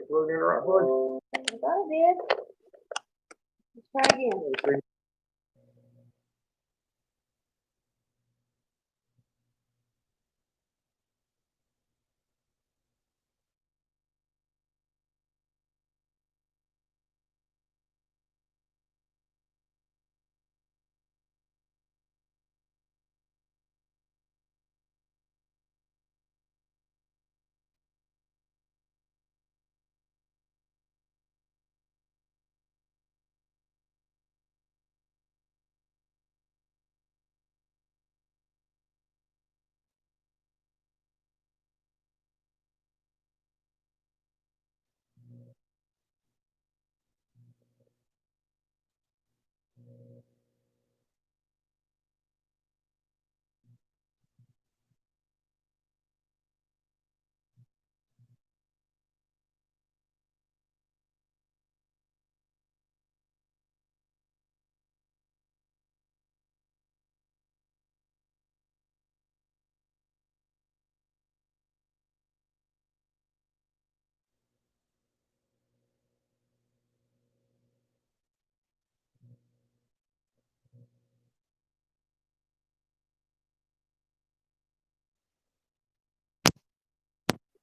plugged in the right plug? I thought it did. Let's try again. Let's see.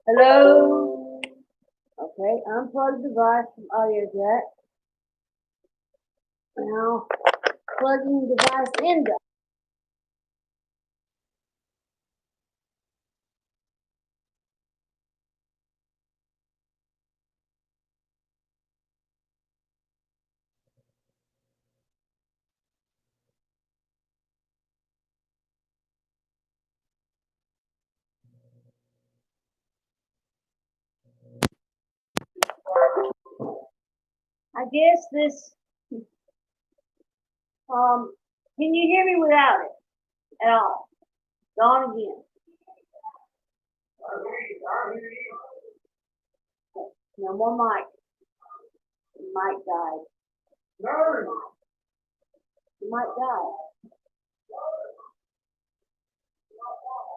Hello? Okay, unplug device from audio jack. Now, plugging device in. I guess this, can you hear me without it at all? Gone again. No more mic. The mic died. No. The mic died.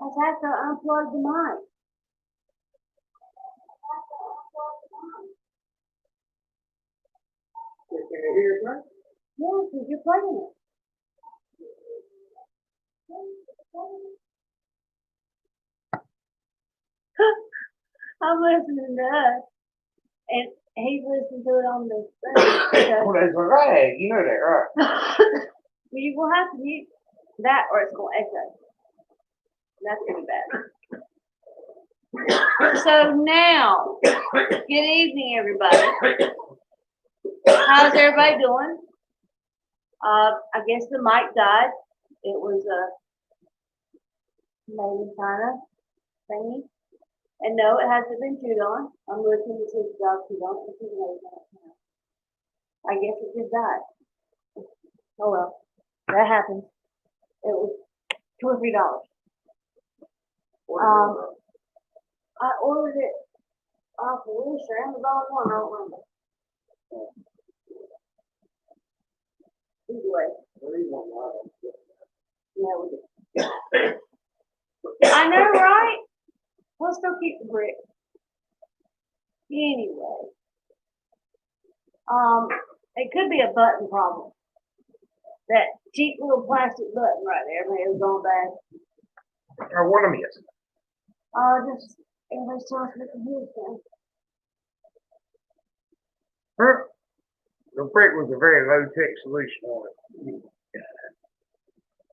I have to unplug the mic. Can you hear it now? Yeah, because you're plugging it. I'm listening to us, and he's listening to it on the phone. Well, there's a lag. You know that, right? Well, you will have to mute that, or it's going to echo. That's pretty bad. So now, good evening, everybody. How's everybody doing? I guess the mic died. It was maybe kind of thingy. And no, it hasn't been chewed on. I'm looking to see if the dog chewed on it. I guess it just died. Oh well, that happens. It was $2 or $3. I ordered it off of Wish or Amazon one, I don't remember. Either way. Yeah, we did. I know, right? We'll still keep the brick. Anyway. It could be a button problem. That cheap little plastic button right there, man, was going bad. Or what am I missing? Just everybody's telling us what the computer's doing. Huh? The brick was a very low-tech solution on it.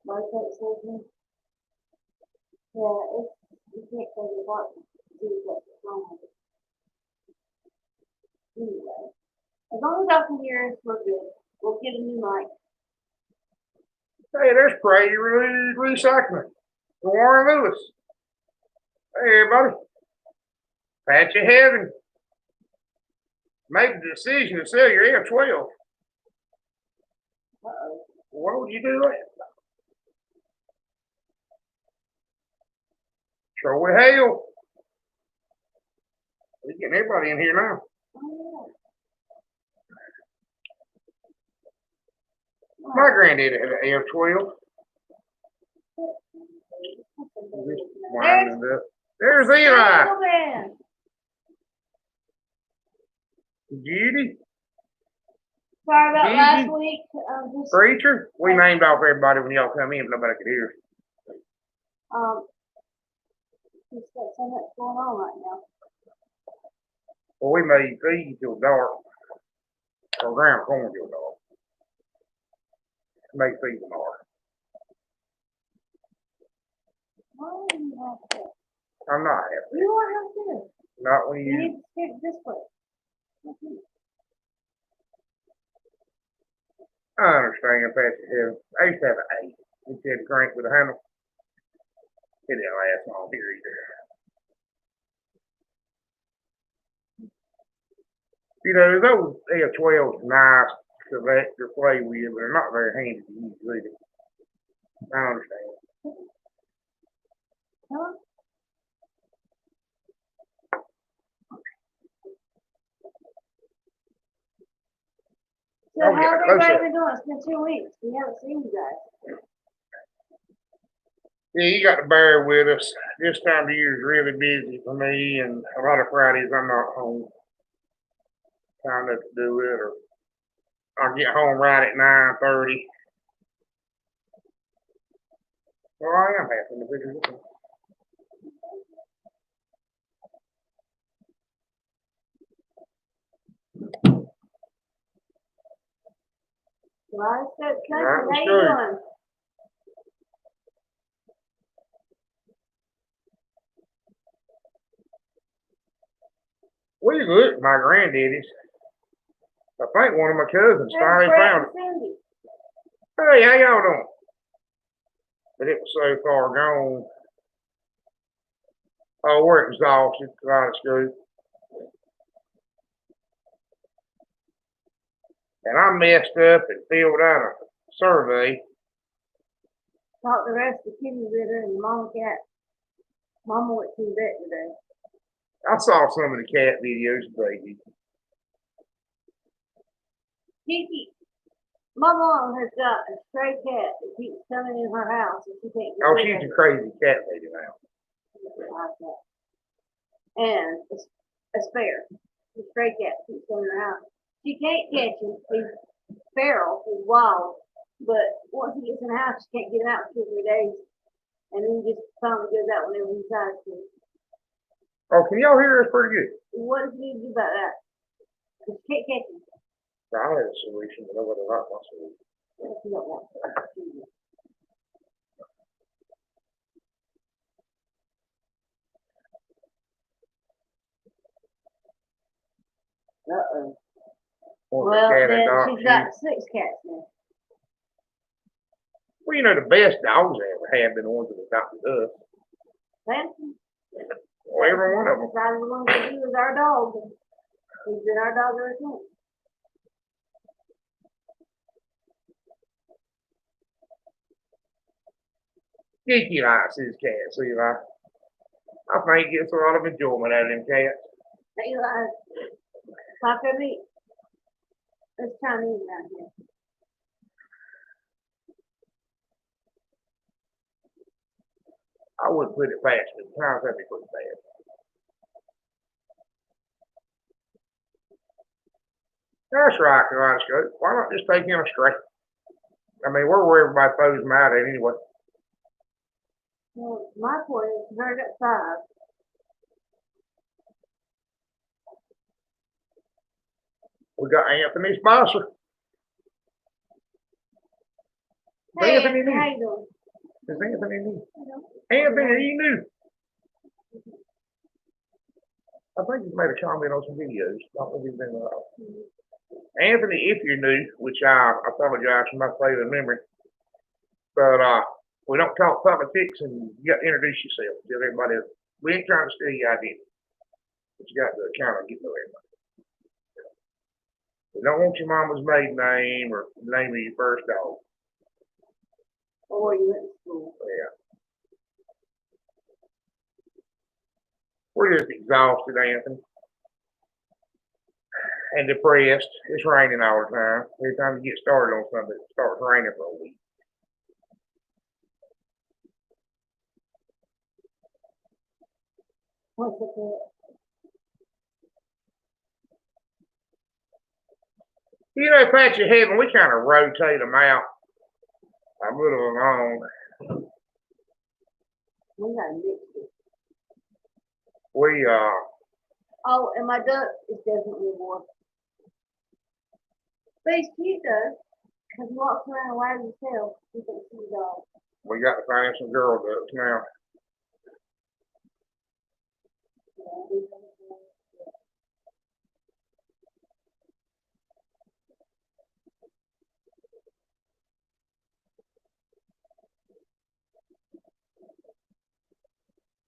Low-tech solution. Yeah, you can't take it apart and do what's wrong with it. Anyway, as long as I can hear us, we're good. We'll get a new mic. Hey, there's Prey Recycling. Warren Lewis. Hey, everybody. Pat your head and make the decision to sell your F12. Uh-oh. Why would you do that? Sure we hell. We're getting everybody in here now. Oh, yeah. My granddad had an F12. Winding it up. There's Eli. Judy, Sorry about last Gigi? week. Just Preacher. We named off everybody when y'all come in, but nobody could hear. just got so much going on right now. Well, we made feed till dark. Or ground corn till dark. Made feed tomorrow. Why do you have to? I'm not happy. You are have to. Not when You you. need to stick this way. I understand, Patsy Hill. I used to have an 8. We had a crank with a handle. It didn't last long here either. You know, those L12s nice to let your play with, but they're not very handy to use either. I understand. Huh? So Oh, how's yeah, everybody close been doing? It's been 2 weeks. We haven't seen you guys. Yeah, you got to bear with us. This time of year is really busy for me, and a lot of Fridays I'm not home. Time to do it, or I'll get home right at 9:30. Well, I am happy to figure this out. Livestock country, Right, how you good. doing? We looked at my granddaddy's. I think one of my cousins Hey, finally Brett found and it. Cindy. Hey, how y'all doing? But it was so far gone. Oh, we're exhausted, honest truth. And I messed up and filled out a survey. Talked the rest of the kitty litter and mama cat. Mama went to the vet today. I saw some of the cat videos today. Kiki, my mom has got a stray cat that keeps coming in her house and she can't get Oh, rid she's of a it. crazy cat lady now. And a spare. A stray cat keeps coming in her house. She can't catch him. He's feral. He's wild. But once he gets in the house, she can't get him out for 2 or 3 days. And then he just finally goes out whenever he decides to. Oh, can y'all hear us pretty good? What does he need to do about that? Because she can't catch him. I had a solution, but nobody liked my solution. If you don't want to. Uh-oh. Well, then she's got 6 cats now. Well, you know, the best dogs I ever had been the ones that adopted us. Samson? Well, every one of them. Decided we wanted to do with our dog. And he's been our dog ever since. Kiki likes his cats, Eli. I think he gets a lot of enjoyment out of them cats. Hey, like, taco meat. It's Chinese around here. I wouldn't put it past me. Times have been pretty bad. That's right, Kaleidoscope. Why not just take him straight? I mean, we're where everybody throws them out at anyway. Well, my point is, I got 5. We got Anthony Spicer. Hey, Anthony Anthony, how new. you doing? Is Anthony new? Anthony, are you new? I think he's made a comment on some videos. I don't know if he's been Anthony, if you're new, which I apologize for my failing memory, but we don't talk politics, and you got to introduce yourself. Tell everybody we ain't trying to steal your identity, but you got to kind of get to know everybody. We don't want your mama's maiden name or the name of your first dog. Or you went to school. Yeah. We're just exhausted, Anthony. And depressed. It's raining all the time. Every time you get started on something, it starts raining for a week. What's it called? You know, Patch of Heaven, we kind of rotate them out a little along. We gotta mix it. We, Oh, and my duck is definitely warm. But he's cute though, because he walks around and wags his tail. He thinks he's a dog. we got to find some girl ducks now.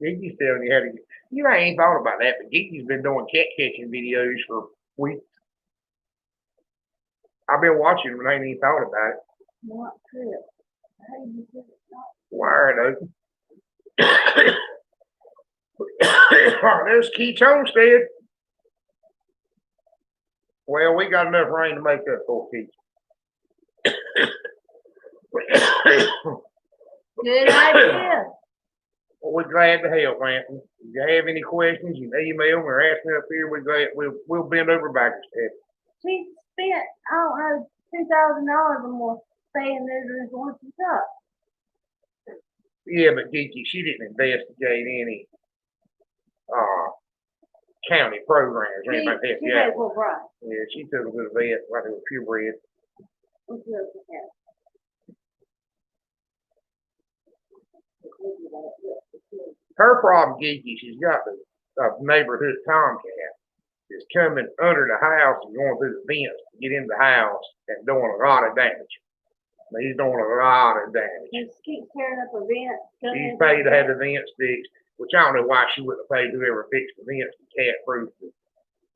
Gigi's telling you how to get. You know, I ain't thought about that, but Gigi's been doing cat catching videos for weeks. I've been watching them and I ain't even thought about it. Not true. How do you do it? Not Wire it open. There's Keith Homestead. Well, we got enough rain to make up for Keith. good idea. Well, we're glad to help, Anthony. If you have any questions, you can email me or ask me up here. We're glad we'll bend over backwards. She spent, I don't know, $2,000 or more staying there and once it's up. Yeah, but Geeky, she didn't investigate any county programs or anything like that. She Yeah. made a full price. Yeah, she took them to the vet like it was purebred. What's the other thing? Her problem, Geeky, she's got the neighborhood tomcat that's coming under the house and going through the fence to get in the house and doing a lot of damage. He's doing a lot of damage. He keeps tearing up a vent. She's paid to have the vents fixed, which I don't know why she wouldn't have paid whoever fixed the vents to cat-proof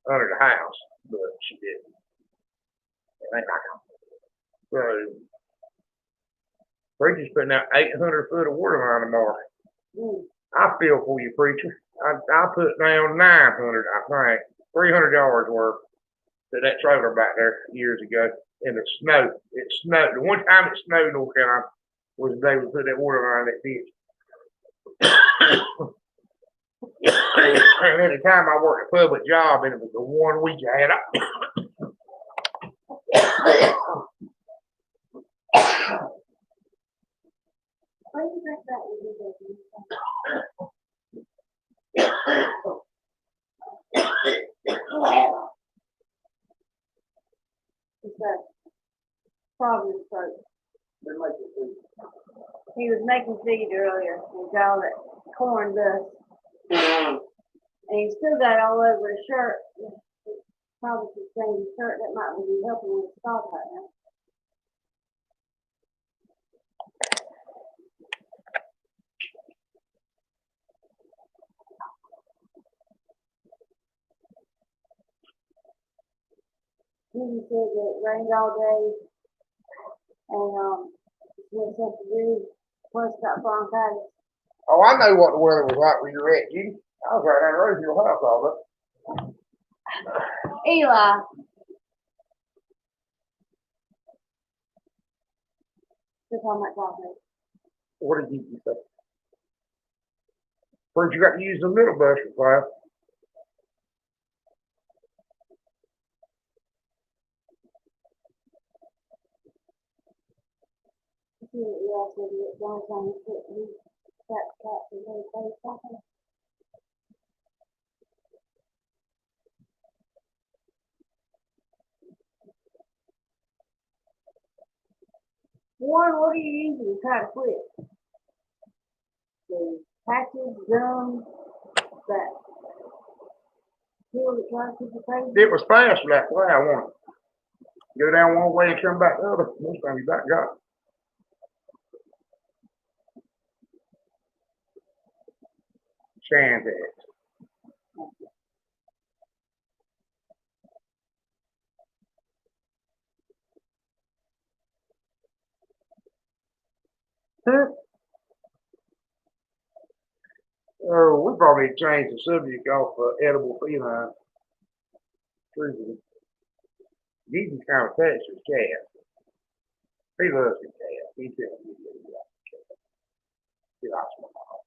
under the house, but she didn't. So, Preacher's putting out 800 foot of water line tomorrow. I feel for you, Preacher. I put down 900, I think, $300 worth to that trailer back there years ago in the snow. It snowed. The one time it snowed in North Carolina was the day we put that water line in that ditch. And at the time I worked a public job and it was the 1 week I had. Why do you think that would be It's a problem first. He was making feed earlier and got all that corn dust. And he still got all over his shirt. Probably the same shirt that might be helping him stop right now. He said that it rained all day and went something to do, plus got bronchitis. Oh, I know what the weather was like when you were at, Judy. I was right down the road from your house all day. Eli. Just on that coffee. What did you say? First, you got to use the middle bus for class. Warren, what are you using to try to quit? The patches, gum, that pill that tries to keep you crazy? It was fast for that fly. I want to go down one way and come back the other. Most time you back got it. Shandex. Oh, we probably changed the subject off edible feline. Truthfully. He's kind of attached to his cat. He loves his cat. He tells me he loves his cat. He likes my dog.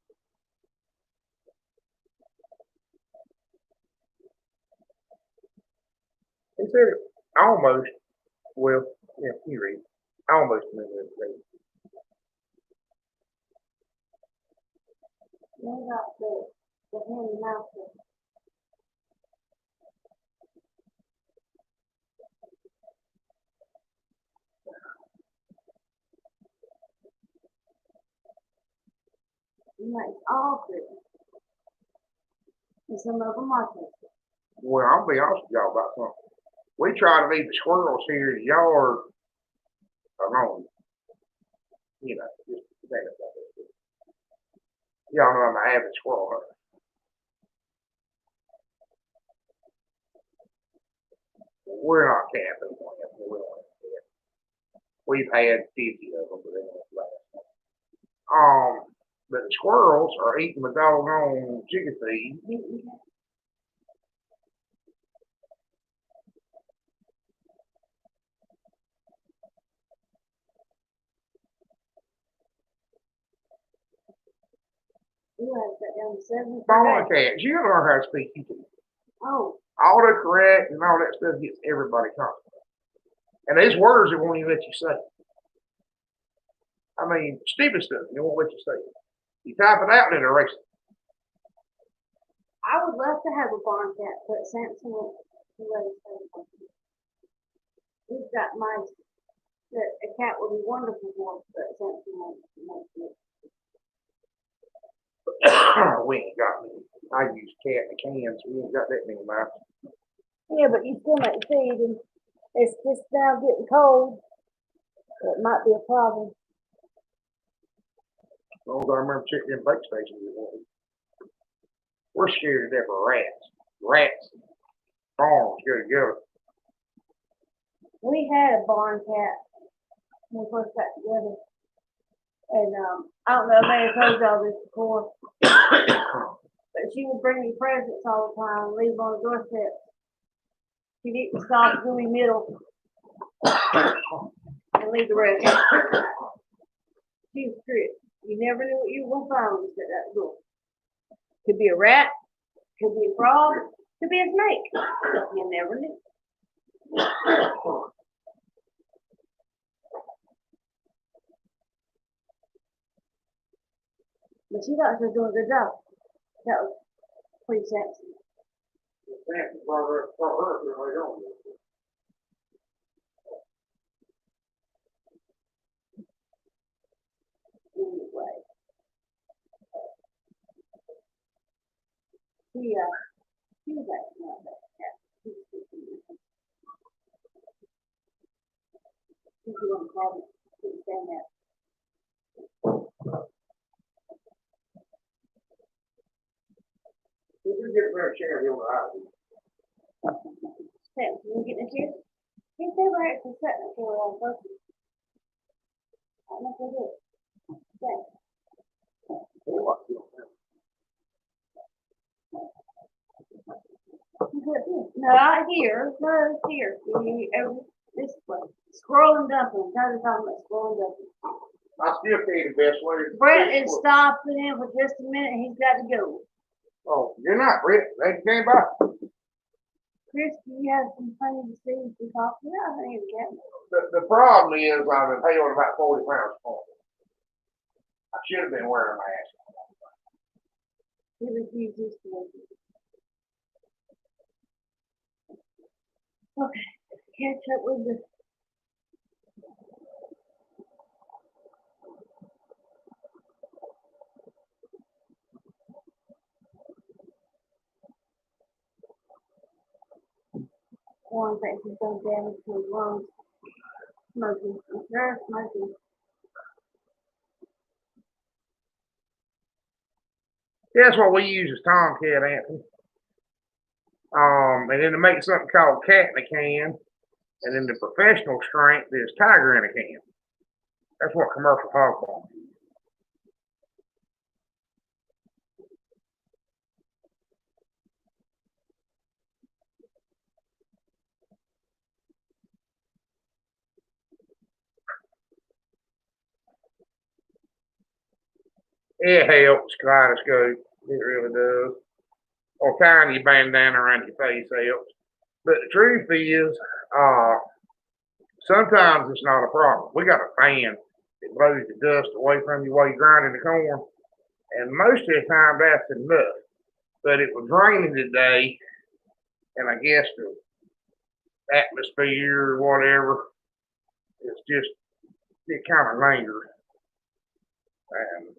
He said it almost Well, yeah, you read. I almost remember it. They got the hen and mouse. It makes all pretty. And some of them are pretty. Well, I'll be honest with y'all about something. We try to leave the squirrels here in the yard alone. You know, just think about it. Y'all know I'm an avid squirrel hunter. We're not camping. We've had 50 of them, but they don't last. But the squirrels are eating the doggone chicken feed. You have that down to 7. Barn cats, you gotta learn how to speak YouTube. Oh. Autocorrect and all that stuff gets everybody confident. And there's words that won't even let you say. I mean, stupid stuff, they won't let you say it. You type it out and it erases it. I would love to have a barn cat, but Samson won't let us have one. We've got mice that a cat would be wonderful for, but Samson won't do it. We ain't got any. I use cat in cans. We ain't got that many mice. Yeah, but you still make feed, and it's just now getting cold. So it might be a problem. As long as I remember checking them bake stations. We're scared to death of rats. Rats, farms go together. We had a barn cat when we first got together. And I don't know, I may have told y'all this before. But she would bring me presents all the time and leave them on the doorstep. She didn't stop in the middle and leave the rest. She was strict. You never knew what you were going to find when you set that door. Could be a rat, could be a frog, could be a snake. You never knew. But she thought she was doing a good job. That was pretty sexy. Anyway. She was actually not that cat. She's doing cabinet. She was saying that. If you get a better chair, you'll ride. Sam, can you get in the chair? Can't they were actually sitting up here on purpose? I don't know if they did. Sam. No, out here. No, it's here. This way. Squirrel and dumpling. Now they're talking about squirrel and dumpling. I still tell you the best way. Brett is stopping in for just a minute. He's got to go. Oh, you're not, Brett. They came by. Chris, do you have some funny to see to talk to? I think it's cat. The problem is I've been paying about 40 pounds for it. I should have been wearing a mask. He refuses to work. Okay, catch up with the one thing he's done damage to his lungs. Smoking. They're smoking. That's what we use as Tomcat, Anthony. And then to make something called cat in a can, and then the professional strength is tiger in a can. That's what commercial hog farms use. It helps kaleidoscope. It really does. Or kind of bandana around your face helps. But the truth is, Sometimes it's not a problem. We got a fan that blows the dust away from you while you're grinding the corn, and most of the time that's enough. But it was raining today, and I guess the atmosphere or whatever, it's just, it kind of lingers. And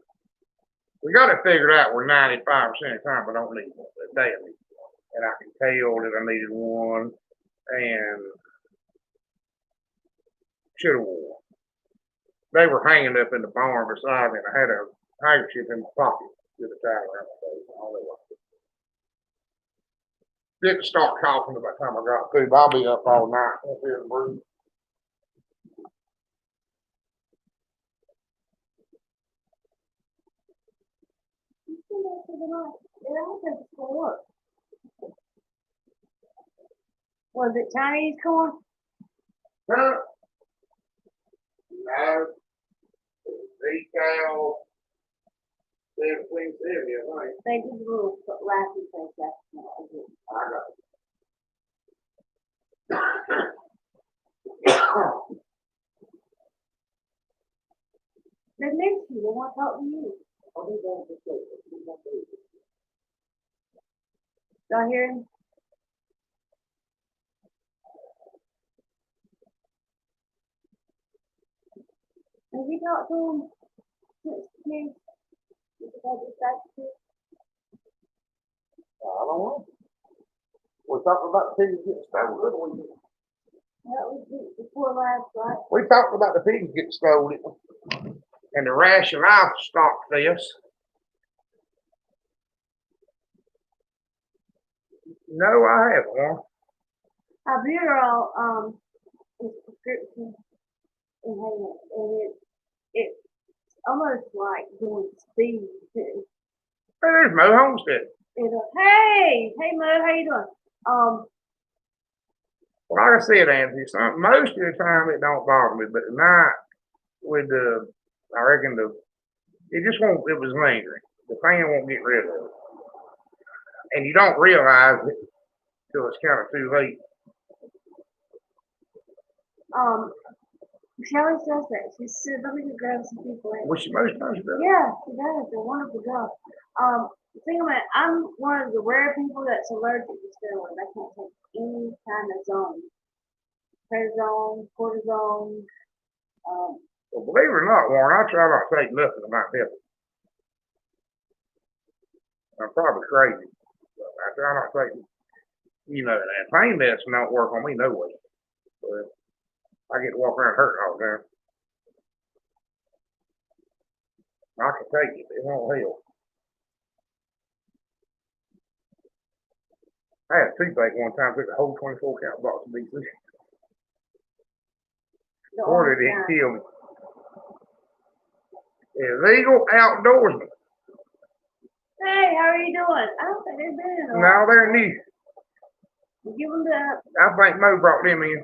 we got it figured out where 95% of the time I don't need one, but daily. And I can tell that I needed one and should have worn. They were hanging up in the barn beside me, and I had a handkerchief in my pocket with a towel around my face. All they wanted. Didn't start coughing by the time I got through, but I'll be up all night up here in the room. Was it Chinese corn? Huh? No. Decal. 1770, I think. They did a little laughing face. That's not good. I got it. They miss you. They want to talk to you. Y'all hear him? Have you talked to him since you? I don't know. We're talking about the pigs getting stolen. That was before last, right? We talked about the pigs getting stolen and the rash of livestock thefts. No, I haven't one. A bureau is prescription and it's almost like doing speed too. Hey, there's Mo Homestead. Hey Mo, how you doing? Like I said, Anthony, most of the time it don't bother me, but tonight with I reckon it just won't. It was lingering. The fan won't get rid of it, and you don't realize it till it's kind of too late. Shelly says that. She said, let me go grab some people in. Which most times does. Yeah, she does. They're wonderful job. Think about it, I'm one of the rare people that's allergic to steroids. I can't take any kind of zone. Prednisone, cortisone. Well, believe it or not, Warren, I try not to take nothing that might help. I'm probably crazy, but I try not to take, that pain medicine don't work on me no way. But I get to walk around hurting all the time. I can take it, it won't help. I had a toothache one time, took a whole 24 count box of BC. Or did it kill me? Illegal outdoorsman. Hey, how are you doing? I don't think they've been in a while. No, they're new. Give them the. I think Mo brought them in.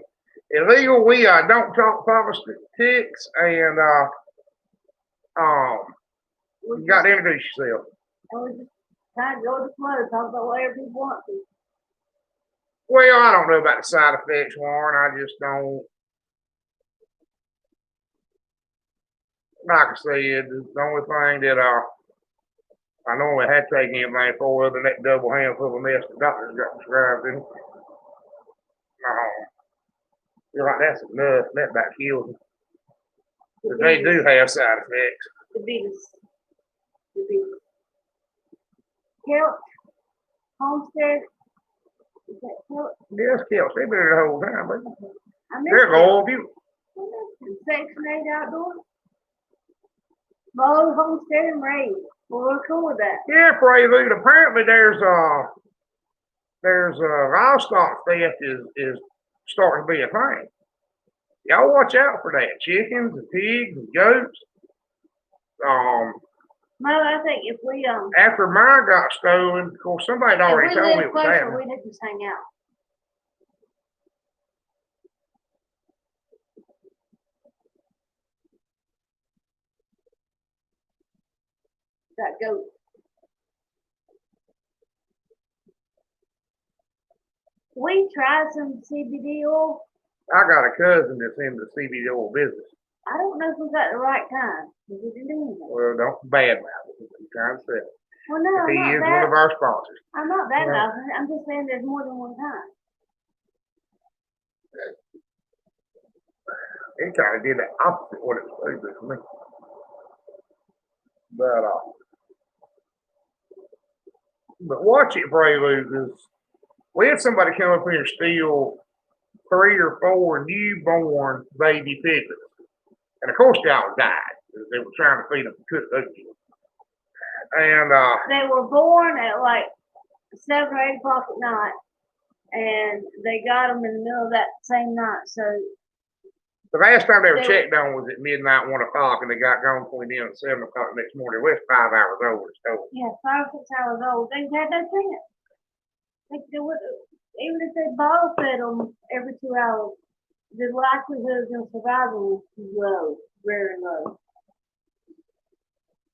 Illegal, we don't talk politics, and you got to introduce yourself. And we just kind of go with the flow, talk about whatever people want to. Well, I don't know about the side effects, Warren. I just don't. Like I said, the only thing that I normally had taken anything for other than that double handful of mess the doctors got prescribed in. Feel like that's enough. That about kills them. But they do have side effects. The biggest. Kelch, Homestead. Is that Kelch? Yes, Kelch. They've been there the whole time, but They're loyal people. Section 8 outdoors. Mo, Homestead, and Ray. Well, we're cool with that. Yeah, Prelude. Apparently, there's livestock theft is starting to be a thing. Y'all watch out for that. Chickens and pigs and goats. Mo, I think if we after mine got stolen, of course somebody already told me it was happening. We'd just hang out. That goat. We tried some CBD oil I got a cousin that's in the CBD business. I don't know if we got the right kind. Is it doing that? Well, don't badmouth it. I'm trying to say. Well, no, He is one of our sponsors. I'm not bad mouthing it. I'm just saying there's more than one kind. It kind of did the opposite of what it was supposed to do for me. But watch it, Prelude, because we had somebody come up here and steal 3 or 4 newborn baby piglets. And of course, they all died because they were trying to feed them cooked oatmeal. And they were born at like 7 or 8 o'clock at night, and they got them in the middle of that same night. So the last time they were checked on was at midnight, 1 o'clock, and they got gone between then and 7 o'clock the next morning. They were 5 hours old. Yeah, 5 or 6 hours old. They had no chance. They would, even if they bottle fed them every 2 hours, the likelihood of them surviving was low, very low.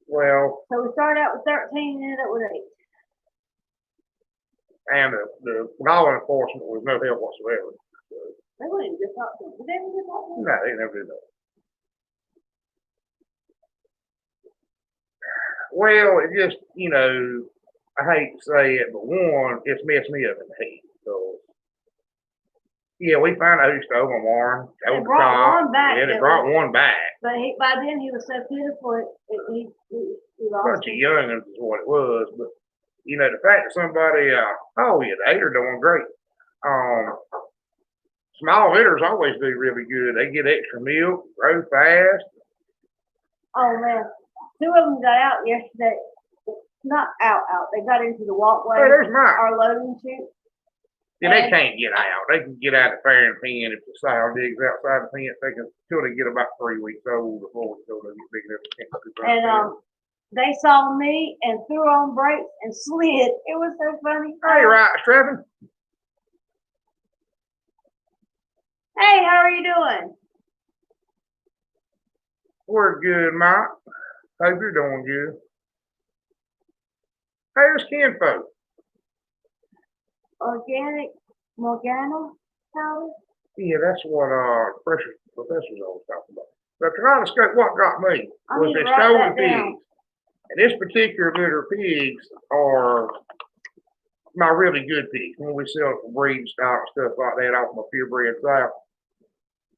Well, so we started out with 13 and ended up with 8. And the law enforcement was no help whatsoever. They wouldn't even just talk to them. Did they ever just talk to them? No, they never did that. Well, it just, I hate to say it, but one, it's messed me up in the head. So, yeah, we found out who stole my barn. They brought one back. Yeah, they brought one back. But by then he was so pitiful, he lost. Bunch of youngins is what it was. But, the fact that somebody, they are doing great. Small litters always do really good. They get extra milk, grow fast. Oh, man. 2 of them got out yesterday. Not out. They got into the walkway. Hey, there's mine. Our loading chute. Yeah, they can't get out. They can get out of the fair and pen if the sow digs outside the fence. They can till they get about 3 weeks old before they get big enough to and they saw me and threw on brakes and slid. It was so funny. Hey, right, Stephen. Hey, how are you doing? We're good, Mike. Hope you're doing good. Hey, there's kinfolk. Organic Morgana powder? Yeah, that's what professors always talk about. But trying to scope what got me was they stole the pigs. And this particular litter of pigs are my really good pigs. When we sell it for breed stock and stuff like that off my purebred south.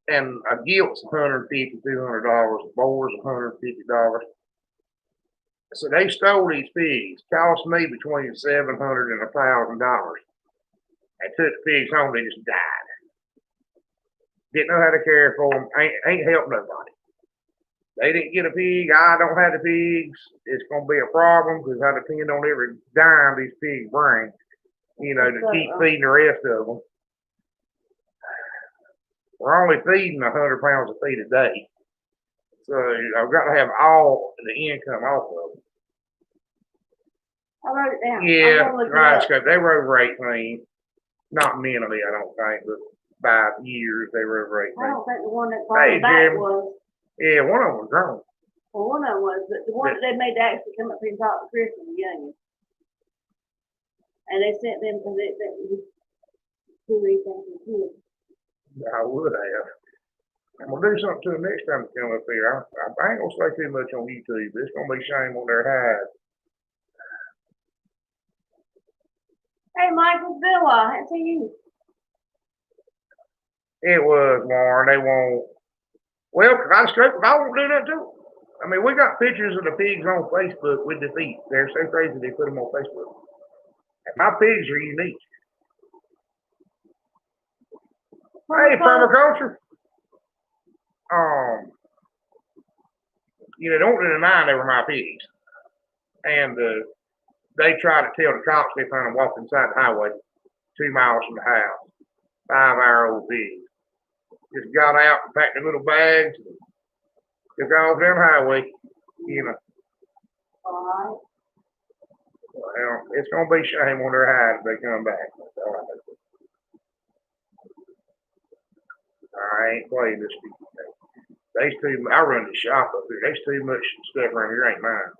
And a gilt's $150, $200, a boar's $150. So they stole these pigs, cost me between $700 and $1,000. I took the pigs home, they just died. Didn't know how to care for them, ain't helped nobody. They didn't get a pig, I don't have the pigs. It's going to be a problem because I depend on every dime these pigs bring, to keep feeding the rest of them. We're only feeding 100 pounds of feed a day. So I've got to have all the income off of them. I wrote it down. Yeah, right. They were over 18. Not mentally, I don't think, but by years they were over 18. I don't think the one that brought back was. Yeah, one of them was grown. Well, one of them was, but the one that they made to actually come up here and talk to Chris was the youngest. And they sent them because they do anything for kids. I would have. I'm gonna do something to them next time they come up here. I ain't gonna say too much on YouTube. It's gonna be shame on their hide. Hey, Michael, it's been a while. I haven't seen you. It was, Warren. They won't. Well, I won't do that too. I mean, we got pictures of the pigs on Facebook with the feet. They're so crazy they put them on Facebook. And my pigs are unique. Hey, permaculture. Don't deny they were my pigs. And they tried to tell the cops they found them walking inside the highway 2 miles from the house. 5-hour-old pigs. Just got out and packed their little bags and took off down the highway, All right. Well, it's going to be shame on their hide if they come back. That's all I know. I ain't playing this week. I run the shop up here. There's too much stuff around here ain't mine.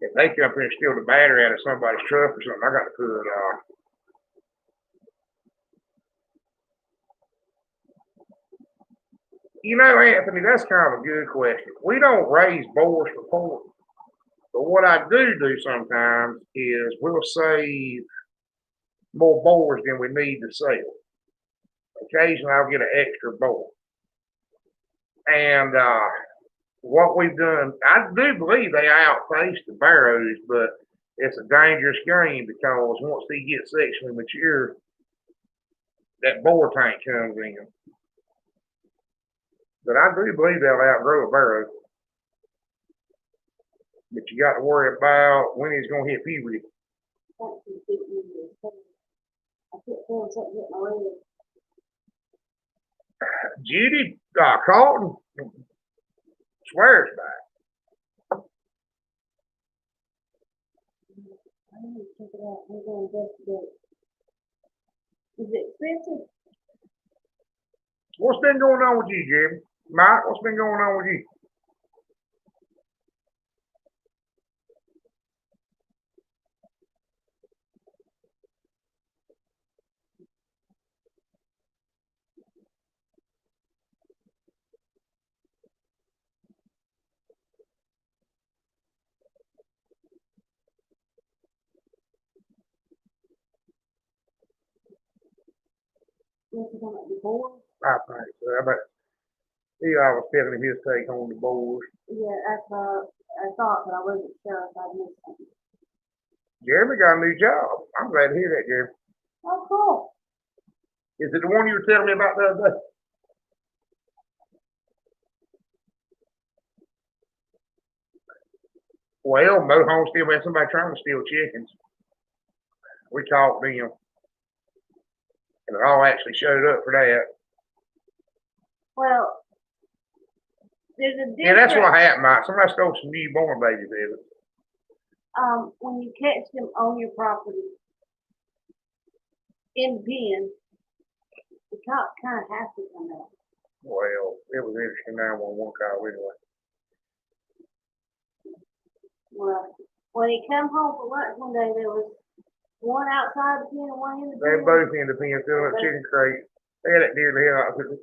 If they come up here and steal the battery out of somebody's truck or something, I got to put You know, Anthony, that's kind of a good question. We don't raise boars for pork, but what I do sometimes is we'll save more boars than we need to sell. Occasionally, I'll get an extra boar, and what we've done, I do believe they outpace the barrows, but it's a dangerous game because once they get sexually mature, that boar tank comes in. But I do believe they'll outgrow a barrow. But you got to worry about when he's going to hit puberty. I kept feeling something hit my leg. Judy Carlton swears by it. I need to check it out. I'm going to investigate. Is it expensive? What's been going on with you, Jim? Mike, what's been going on with you? Yes, it's on the board. I think so. But he was telling me his take on the boars. Yeah, that's what I thought, but I wasn't sure if I'd missed something. Jeremy got a new job. I'm glad to hear that, Jeremy. Oh, cool. Is it the one you were telling me about the other day? Well, Mo Homestead had somebody trying to steal chickens. We caught them. And it all actually showed up for that. Well, there's a difference. Yeah, that's what happened, Mike. Somebody stole some newborn babies, Evan. When you catch them on your property in the pen, the cop kind of has to come out. Well, it was interesting 911 call anyway. Well, when he come home for lunch one day, there was one outside the pen and one in the They pen. both in the pen filling up chicken crate. They had that deer in the head outfit.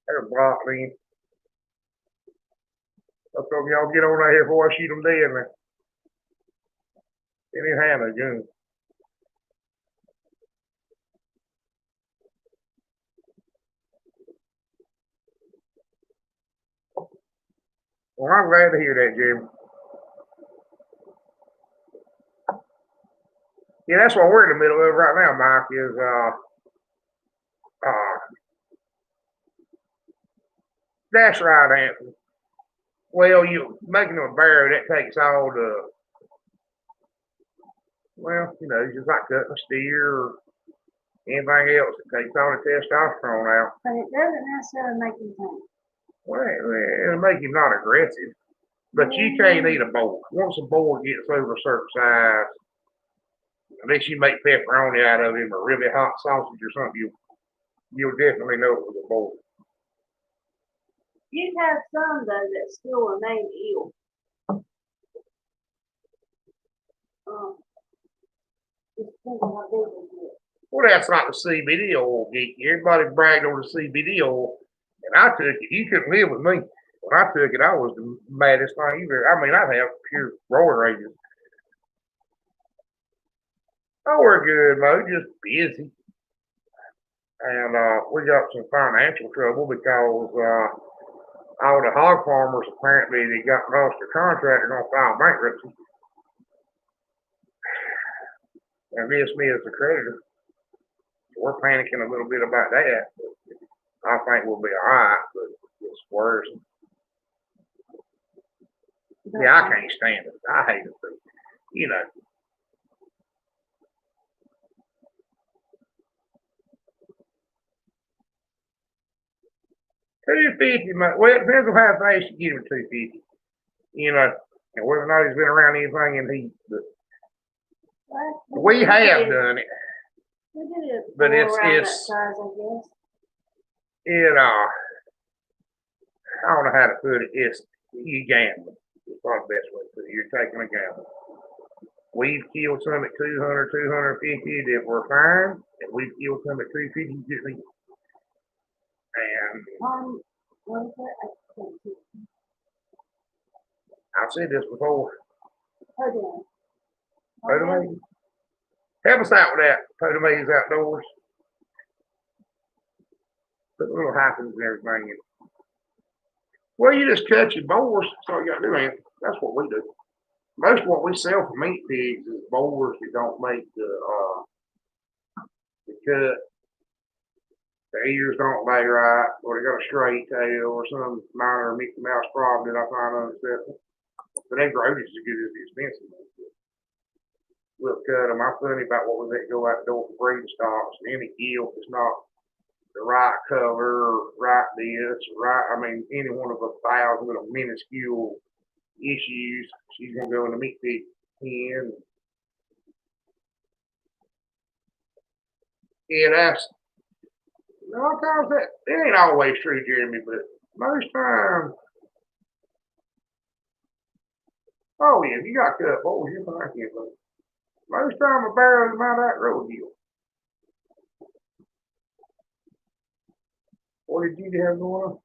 They were blocked in. I told y'all get on out here before I shoot them dead, man. They didn't have no gun. Well, I'm glad to hear that, Jim. Yeah, that's what we're in the middle of right now, Mike, is that's right, Anthony. Well, you making them a barrow, that takes all the, well, you know, just like cutting a steer or anything else, it takes all the testosterone out. But it doesn't necessarily make him think. Well, it'll make him not aggressive. But you can't eat a boar. Once a boar gets over a certain size, unless you make pepperoni out of him or really hot sausage or something, you'll definitely know it was a boar. You have some though that still remain ill. Just depends on how big they get. Well, that's like the CBD oil, geek. Everybody bragged over the CBD oil, and I took it. You couldn't live with me. When I took it, I was the maddest thing you ever. I mean, I'd have pure roid rages. Oh, we're good, Mo. Just busy. And we got some financial trouble because all the hog farmers apparently they got lost their contract are going to file bankruptcy. And this me as the creditor. We're panicking a little bit about that. I think we'll be all right, but it's worse. Yeah, I can't stand it. I hate it. You know. $250, well, it depends on how fast you get him $250. You know, and whether or not he's been around anything in heat. But we have done it. We did it But it's that size, I guess. I don't know how to put it. It's you gambling. It's probably the best way to put it. You're taking a gamble. We've killed some at 200, 250 that were fine, and we've killed some at 250 just eat. And What is it? I can't see. I've said this before. Hold on. Potomac. Help us out with that. Potomac's Outdoors. Put little hyphens and everything in. Well, you just cut your boars. That's all you got to do, man. That's what we do. Most of what we sell for meat pigs is boars that don't make the cut. The ears don't lay right, or they got a straight tail, or some minor Mickey Mouse problem that I find unacceptable. But they grow just as good as the expensive ones. We'll cut them. I'm funny about what we let go out the door for breeding stocks. And any gilt is not the right color, right this, right. I mean, any one of 1,000 little minuscule issues, she's gonna go in the meat pig pen. Yeah, that's sometimes that it ain't always true, Jeremy, but most times. Oh yeah, if you got cut boys, you're fine. Most time a barrel is about that road deal. What did you have going on?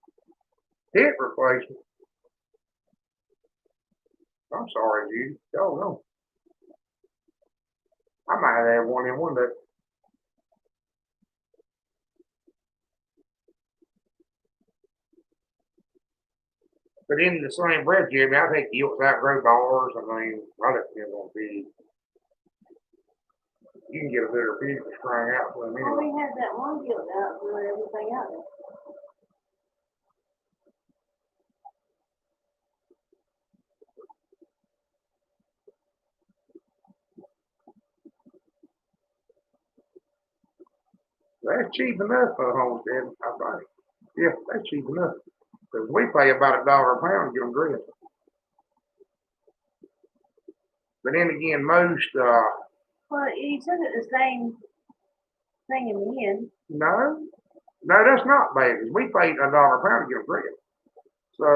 Hip replacement. I'm sorry, Judy. Oh no. I might have one in one day. But in the same breath, Jeremy, I think gilts outgrow bars. I mean, I don't depend on pig. You can get a better pig to sprang out for a minute. Oh, we had that one gilt out for everything out there. That's cheap enough for a homestead, I think. Yeah, that's cheap enough. Because we pay about $1 a pound to get them dressed. But then again, most, Well, you took it the same thing in the end. no, that's not bad. Because we paid $1 a pound to get them dressed. So,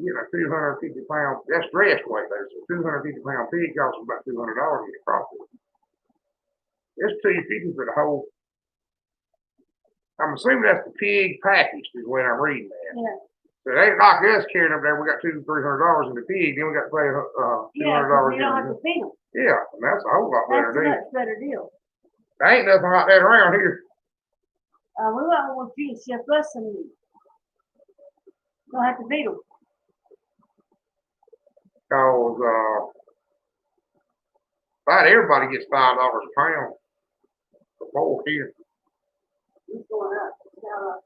you know, 250 pounds, that's dressed weight though. So 250 pound pig costs about $200 to get across it. It's $250 for the whole. I'm assuming that's the pig package is the way I'm reading that. Yeah. So they ain't like us carrying up there. We got $200-300 in the pig, then we got to pay $200. Yeah, 'cause you don't have to feed them. Yeah, and that's a whole lot better That's a deal. much better deal. There ain't nothing like that around here. We don't want you to ship us some meat. Don't have to feed them. Cause about everybody gets $5 a pound for pork here. It's going up. It's now up.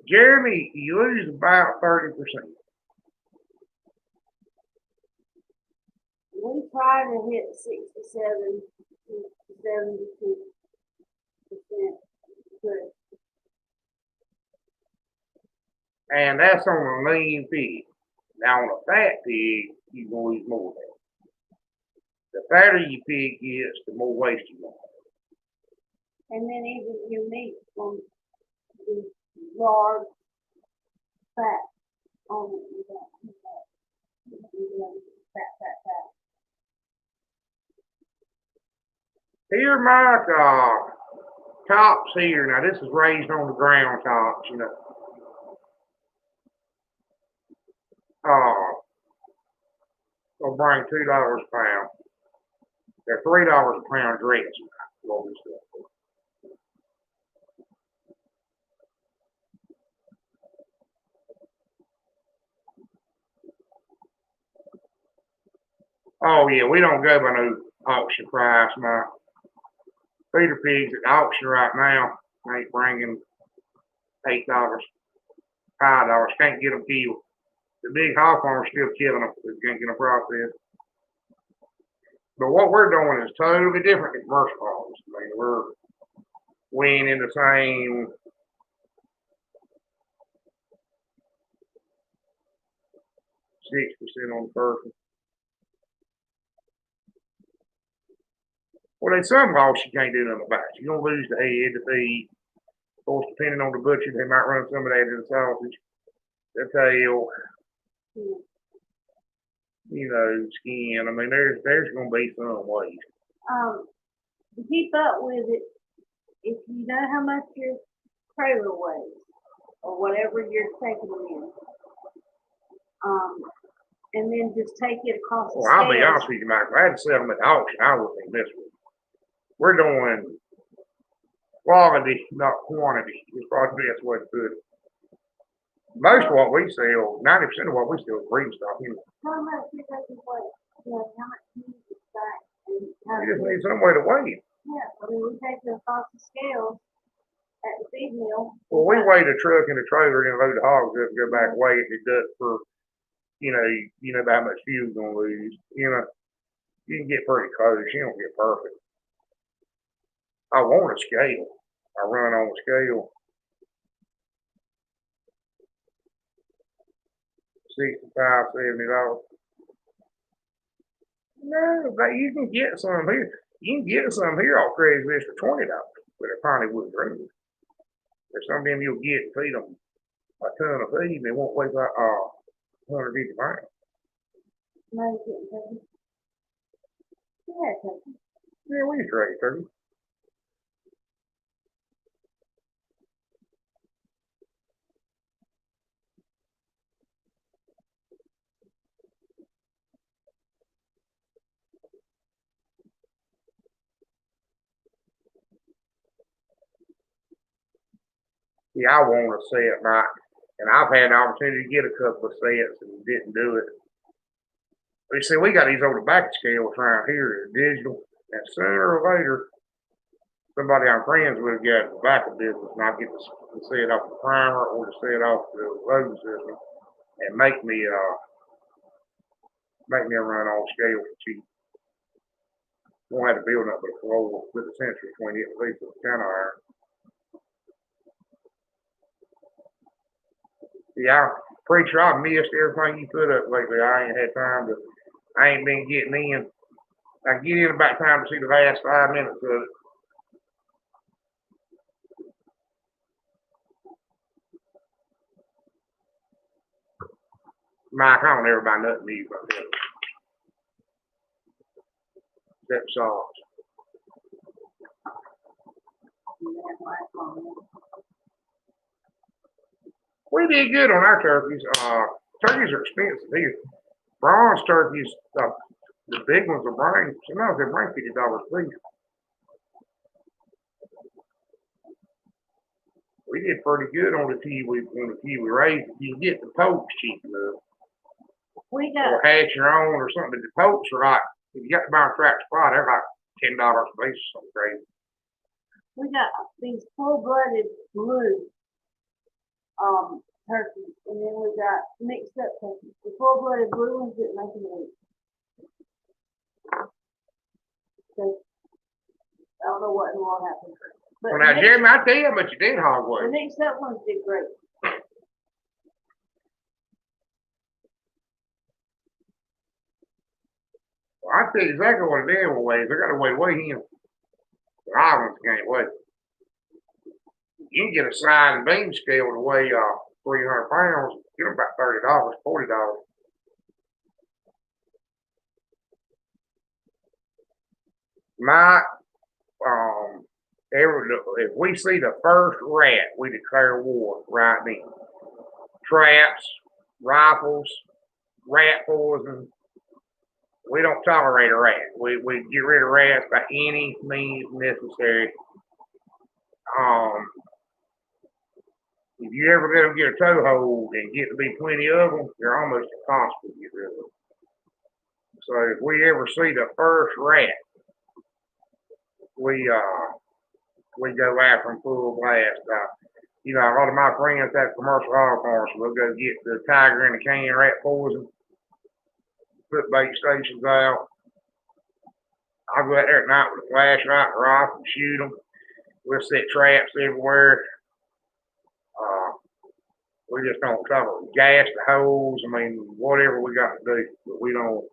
Jeremy, you lose about 30%. We try to hit 67 to 72%. Good. And that's on a lean pig. Now on a fat pig, you're gonna lose more than that. The fatter your pig gets, the more waste you want. And then even your meat on the large fat on it. You don't eat that. You know, fat. Here, Mike, tops here. Now this is raised on the ground tops, you know. They'll bring $2 a pound. They're $3 a pound dressed. What we sell. Oh yeah, we don't go by no auction price, Mike. Feeder pigs at the auction right now ain't bringing $8, $5. Can't get them killed. The big hog farmers still killing them. They can't get them processed. But what we're doing is totally different than commercial hogs. I mean, we ain't in the same. $6% on the person. Well, in some hogs you can't do nothing about it. You're gonna lose the head, the feet. Of course, depending on the butcher, they might run some of that in the sausage, the tail, you know, skin. I mean, there's going to be some waste. To keep up with it, if you know how much your trailer weighs, or whatever you're taking them in, and then just take it across the Well, I'll be scales. honest with you, Mike. If I had to sell them at the auction, I wouldn't be messing with them. We're doing quality, not quantity. Is probably the best way to put it. Most of what we sell, 90% of what we sell is breeding stock. You know. How much you taking weight? You know, how much you need to stack and how We just need some way to weigh it. yeah, I mean, we take it across the scales at the feed mill. Well, we weigh the truck and the trailer and load the hogs up and go back and weigh it and deduct for, you know about how much fuel you're gonna lose. You know, you can get pretty close. You don't get perfect. I want a scale. I run on a scale. $65, $70. No, but you can get some here. You can get some here off Craigslist for $20, but it probably wouldn't run. There's some of them you'll get and feed them a ton of feed and they won't weigh like 150 pounds. Money getting taken. Yeah, taken. Yeah, we used to raise turkey. Yeah, I want a set, Mike. And I've had the opportunity to get a couple of sets and didn't do it. But you see, we got these old tobacco scales around here, they're digital, and sooner or later, somebody I'm friends with got a tobacco business, and I'll get the set off the primer or the set off the loading system, and make me a run on scale for cheap. Won't have to build up a floor with a sensor between it and the piece of kind of iron. Yeah, pretty sure I missed everything you put up lately. I ain't had time to. I ain't been getting in. I get in about time to see the last 5 minutes of it. Mike, I don't ever buy nothing new from him. Except socks. We did good on our turkeys. Turkeys are expensive here. Bronze turkeys, the big ones are bring, sometimes they bring $50 a piece. We did pretty good on the few we raised. You can get the pokes cheap enough. Or hatch your own or something. But the pokes are like, if you got to buy a track spot, they're like $10 a piece or something crazy. We got these full-blooded blue turkeys, and then we got mixed up turkeys. The full-blooded blue ones didn't make any weight. So I don't know what in the world happened. But well, now, Jeremy, I tell you how much you did hog weight. The mixed up ones did great. Well, I tell you exactly what it is with weighs. They got to weigh him. The islands can't weigh. You can get a side and beam scale to weigh 300 pounds. Get them about $30, $40. My if we see the first rat, we declare war right then. Traps, rifles, rat poison. We don't tolerate a rat. We get rid of rats by any means necessary. If you ever let them get a toe hold and get to be plenty of them, they're almost impossible to get rid of them. So if we ever see the first rat, we go after them full blast. A lot of my friends have commercial hog farms, so we'll go get the tiger in the can rat poison, put bait stations out. I'll go out there at night with a flashlight and rifle and shoot them. We'll set traps everywhere. We just don't cover gas the holes. I mean, whatever we got to do, but we don't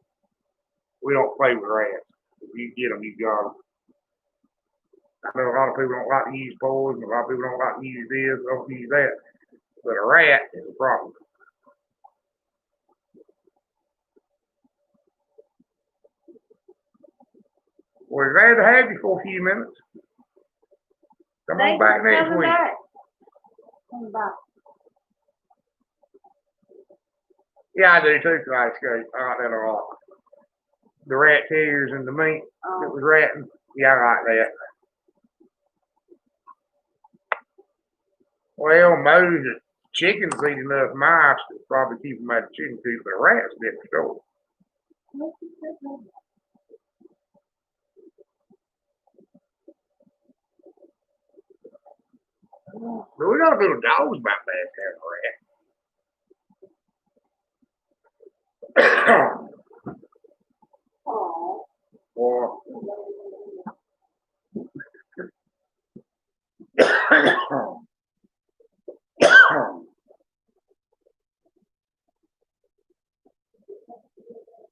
play with rats. If you get them, you got them. I know a lot of people don't like to use poison, a lot of people don't like to use this, don't use that, but a rat is a problem. We're glad to have you for a few minutes. Come on Thank you back for next coming week. back. Come back. Yeah, I do too, Livestream. I like that a lot. The rat terriers and the mink that was ratting. Yeah, I like that. Well, most chickens eat enough mice to probably keep them out of chicken coop, but a rat's a different story. But we got a little dogs about that having a rat. Or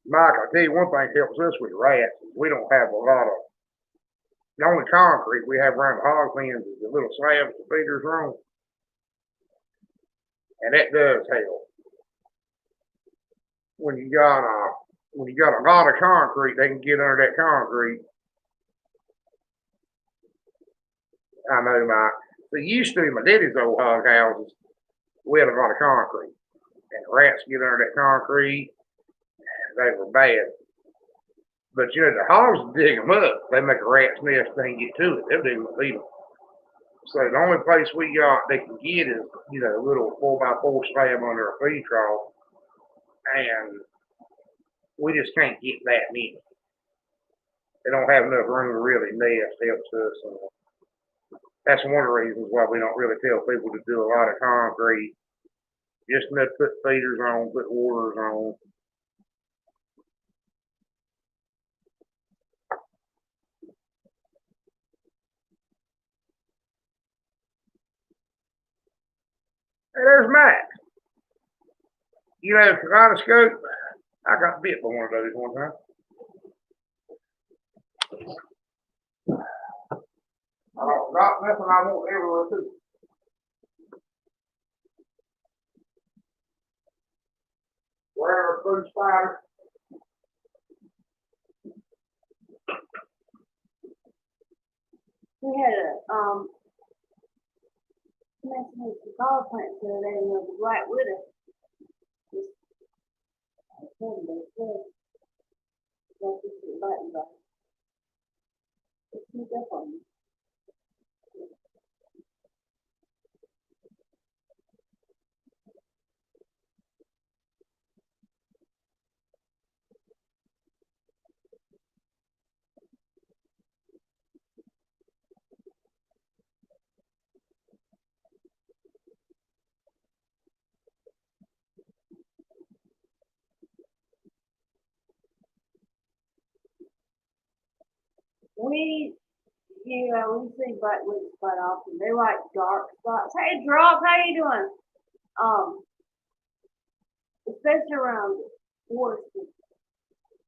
Mike, I'll tell you one thing helps us with rats. We don't have a lot of, the only concrete we have around the hog pens is the little slabs the feeders are on. And that does help. When you got a lot of concrete, they can get under that concrete. I know so used to my daddy's old hog houses, we had a lot of concrete. And the rats get under that concrete, they were bad. But you know, the hogs dig them up. They make a rat's nest, they can get to it. They'll dig them up, eat them. So the only place we got they can get is, you know, a little 4x4 slab under a feed trough. And we just can't get that many. They don't have enough room to really nest, helps us. And that's one of the reasons why we don't really tell people to do a lot of concrete. Just enough to put feeders on, put waters on. Hey, there's Max. You know, kaleidoscope. I got bit by one of those one time. I don't got nothing I want everywhere too. Wherever food spider. We had a messing with the power plant the other day and it was right with us. It sneaked up on me. We see black widows quite often. They like dark spots. Hey, Drop, how you doing? Especially around forest.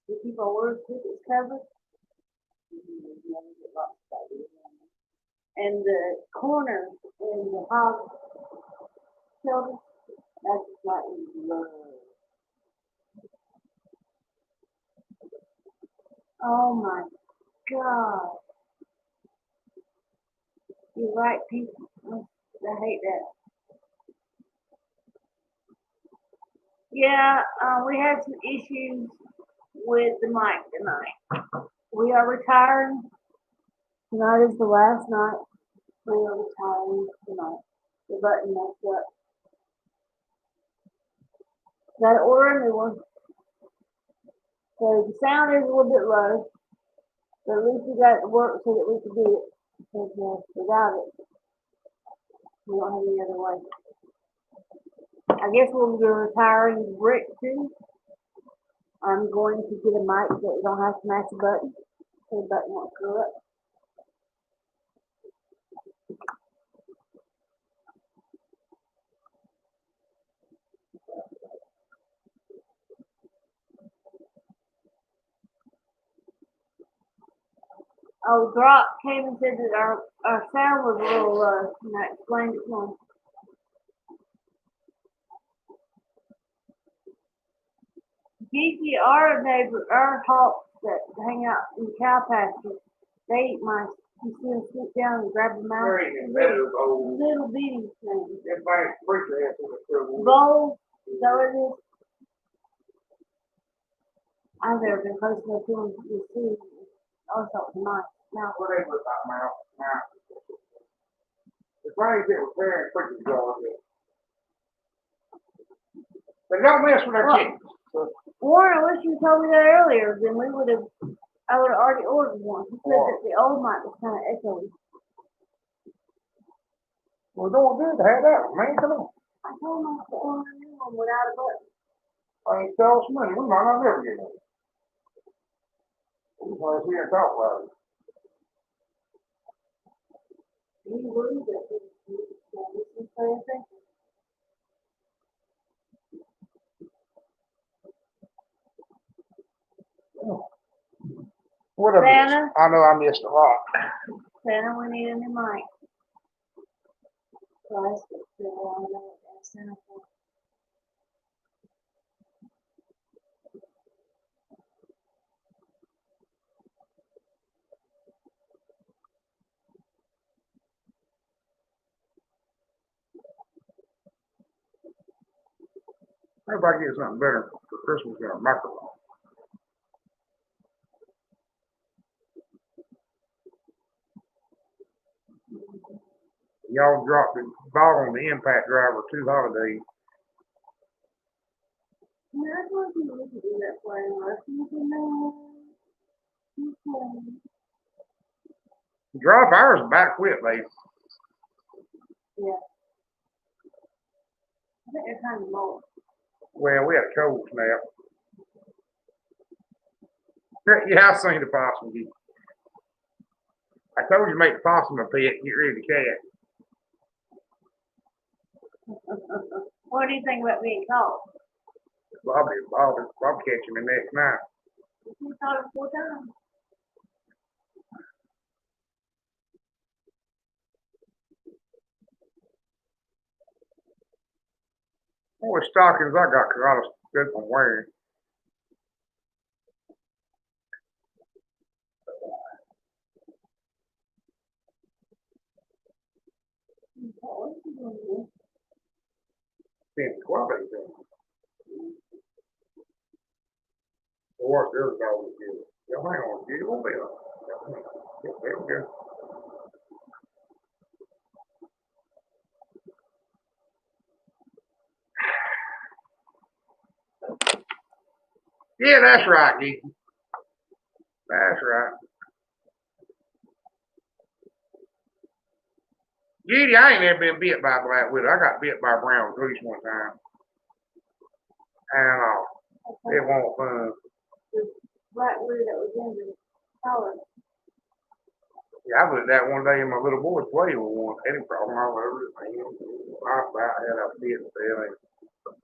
We keep our water crickets covered. And the corner in the hog shelter, that's like love. Oh my God. You're right, people. I hate that. Yeah, we had some issues with the mic tonight. We are retiring. Tonight is the last night. We are retiring tonight. The button messed up. Got to order a new one. So the sound is a little bit low, but at least we got it to work so that we could do it. Because without it, we don't have any other way. I guess we'll be retiring Brick too. I'm going to get a mic that you don't have to match the button, so the button won't screw up. Oh, Drop came and said that our sound was a little low, and I explained it to him. Geeky, our neighbor, our hawks that hang out in the cow pasture, they eat mice. You see them swoop down and grab them out. Little bitty things. Voles, so it is. I've never been close enough to them to see. I thought it was nice. Now, Whatever about mouth. Now, the phrase that was very freaking good. But don't mess with our chickens. Warren, I wish you told me that earlier. Then I would have already ordered one. He said that the old mic was kind of echoey. Well, don't do to have that one, man. Come on. I told him I could order a new one without a button. I ain't tell us money. We might not never get one. We want to see and talk about it. You believe that? This is saying. What a Santa? I know I missed a lot. Santa, we need a new mic. Christ, Santa. Everybody get something better for Christmas than a microphone. Y'all dropped the ball on the impact driver 2 holidays. Yeah, I thought you would do that for him. Drop ours back quit, lady. Yeah. I think they're kind of low. Well, we had a cold snap. Yeah, I seen the possum. I told you to make the possum a pet, get rid of the cat. What do you think about being caught? Bobby catch him the next night. You caught him 4 times. What stockings I got, cause I was good from wearing. Spent quality thing. Or there's always good. Y'all hang on, get a little bit. There we go. Yeah, that's right, Geeky. That's right. Giddy, I ain't never been bit by a black widow. I got bit by a brown goose one time. And it wasn't fun. The black widow that was in the collar. Yeah, I looked at that one day and my little boy played with one. Any problem all over his hand. I about had a bit feeling.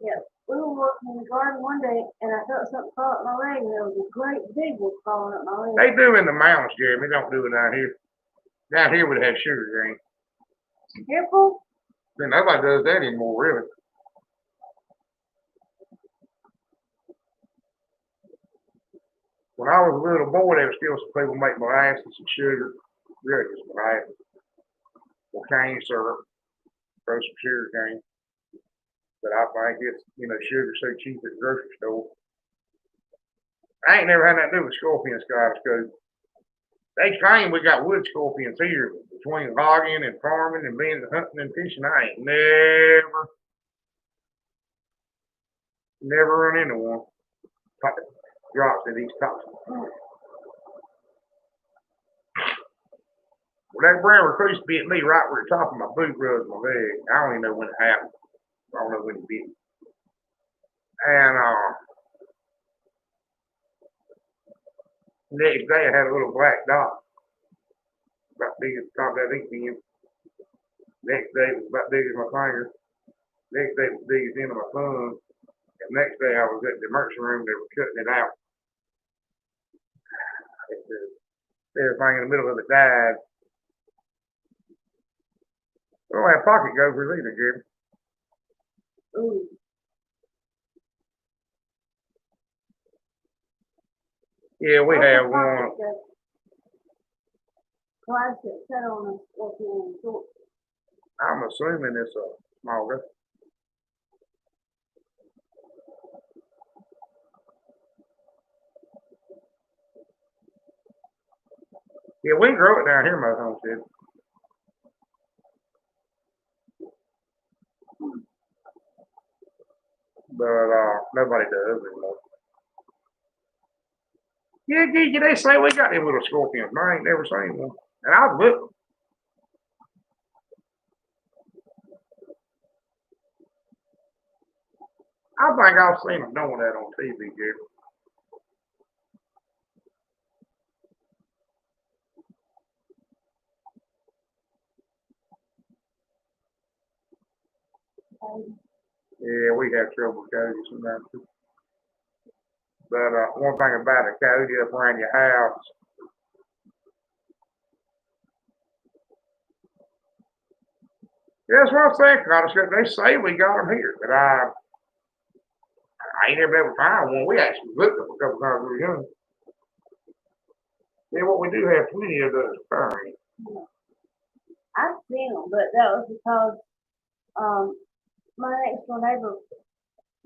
Yeah. We were working in the garden one day and I felt something fall up my leg and there was a great big one falling up my leg. They do in the mountains, Jeremy. They don't do it down here. Down here would have had sugar cane. Careful. Then nobody does that anymore, really. When I was a little boy, there was still some people make molasses and sugar. Really, just molasses. Or cane syrup. Throw some sugar cane. But I think it's, sugar's so cheap at the grocery store. I ain't never had nothing to do with scorpions, guys, because they claim we got wood scorpions here between logging and farming and being hunting and fishing. I ain't never run into one. Drops in these toxins. Well, that brown recluse bit me right where the top of my boot rubs my leg. I don't even know when it happened. I don't know when it bit me. And next day I had a little black dot. About big as the top of that ink pen. Next day it was about big as my finger. Next day it was big as the end of my thumb. And next day I was at the emergency room, they were cutting it out. Everything in the middle of it died. We don't have pocket gophers either, Jeremy. Ooh. Yeah, we What's a have pocket one. gopher? Why is it set on a scorpion short? I'm assuming it's a small gopher. Yeah, we can grow it down here, most homesteads. But nobody does anymore. Yeah, they say we got them little scorpions. I ain't never seen one. And I've looked. I think I've seen them doing that on TV, Jerry. Yeah, we have trouble with coyotes sometimes too. But one thing about a coyote up around your house, yeah, that's what I'm saying, Curtis. They say we got them here, but I ain't never been able to find one. We actually looked up a couple times when we were young. Yeah, what we do have plenty of those furry. I've seen them, but that was because my next door neighbor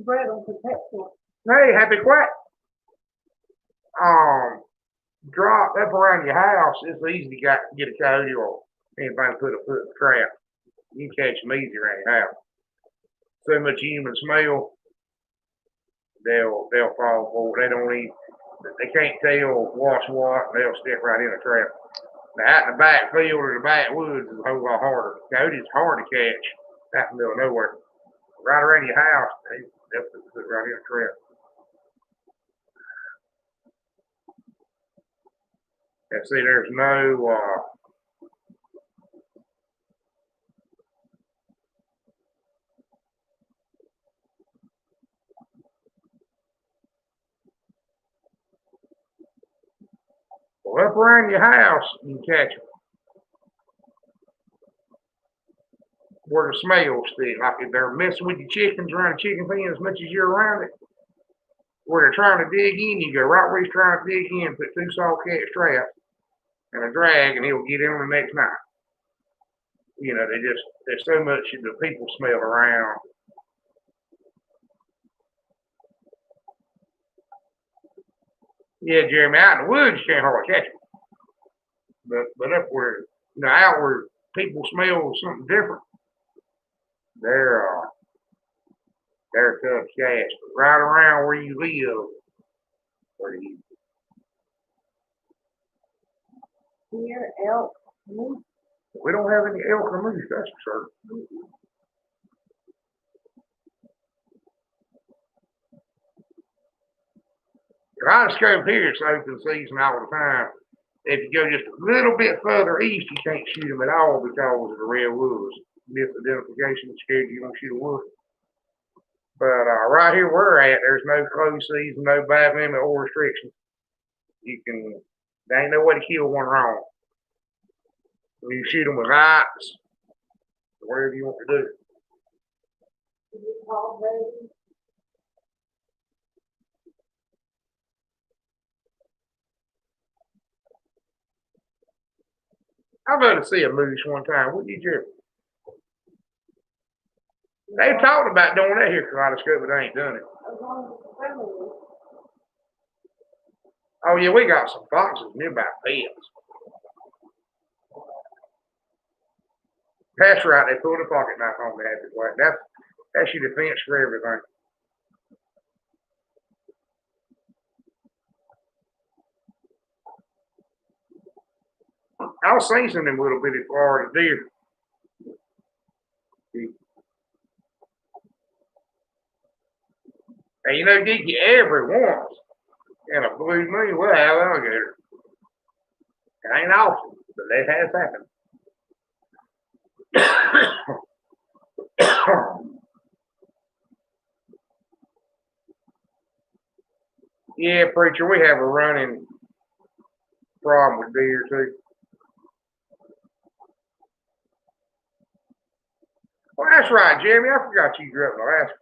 bred them for pet store. Hey, happy quiet. Drop up around your house. It's easy to get a coyote or anything put a foot in the trap. You can catch them easy around your house. So much human smell, they'll fall for it. They don't even, they can't tell what's what, and they'll step right in a trap. Now, out in the back field or the back woods is a whole lot harder. Coyotes hard to catch out in the middle of nowhere. Right around your house, they'll put right in a trap. And see, there's no well, up around your house, you can catch them. Where the smell stick, like if they're messing with your chickens around the chicken pen as much as you're around it, where they're trying to dig in, you go right where he's trying to dig in, put 2 saw catch traps and a drag, and he'll get in the next night. You know, there's so much of the people smell around. Yeah, Jeremy, out in the woods you can't hardly catch them, but up where out where people smell something different, they're tough catch. But right around where you live, pretty easy. Deer, elk, moose. We don't have any elk or moose, that's for certain. Kaleidoscope here, it's open season all the time. If you go just a little bit further east, you can't shoot them at all because of the redwoods. Misidentification scared you don't shoot a wolf. But right here where we're at, there's no closed season, no bad limit or restrictions. There ain't no way to kill one wrong. You shoot them with lights, whatever you want to do. I'd love to see a moose one time. Wouldn't you, Jerry? They've talked about doing that here, Kaleidoscope, but they ain't done it. Oh yeah, we got some foxes nearby pets. That's right. They pulled a pocket knife on me happy way. That's your defense for everything. I've seen some of them little bitty Florida deer. And get you every once in a blue moon, we'll have alligator. It ain't often, but that has happened. Yeah, preacher, we have a running problem with deer too. Well, that's right, Jeremy. I forgot you grew up in Alaska.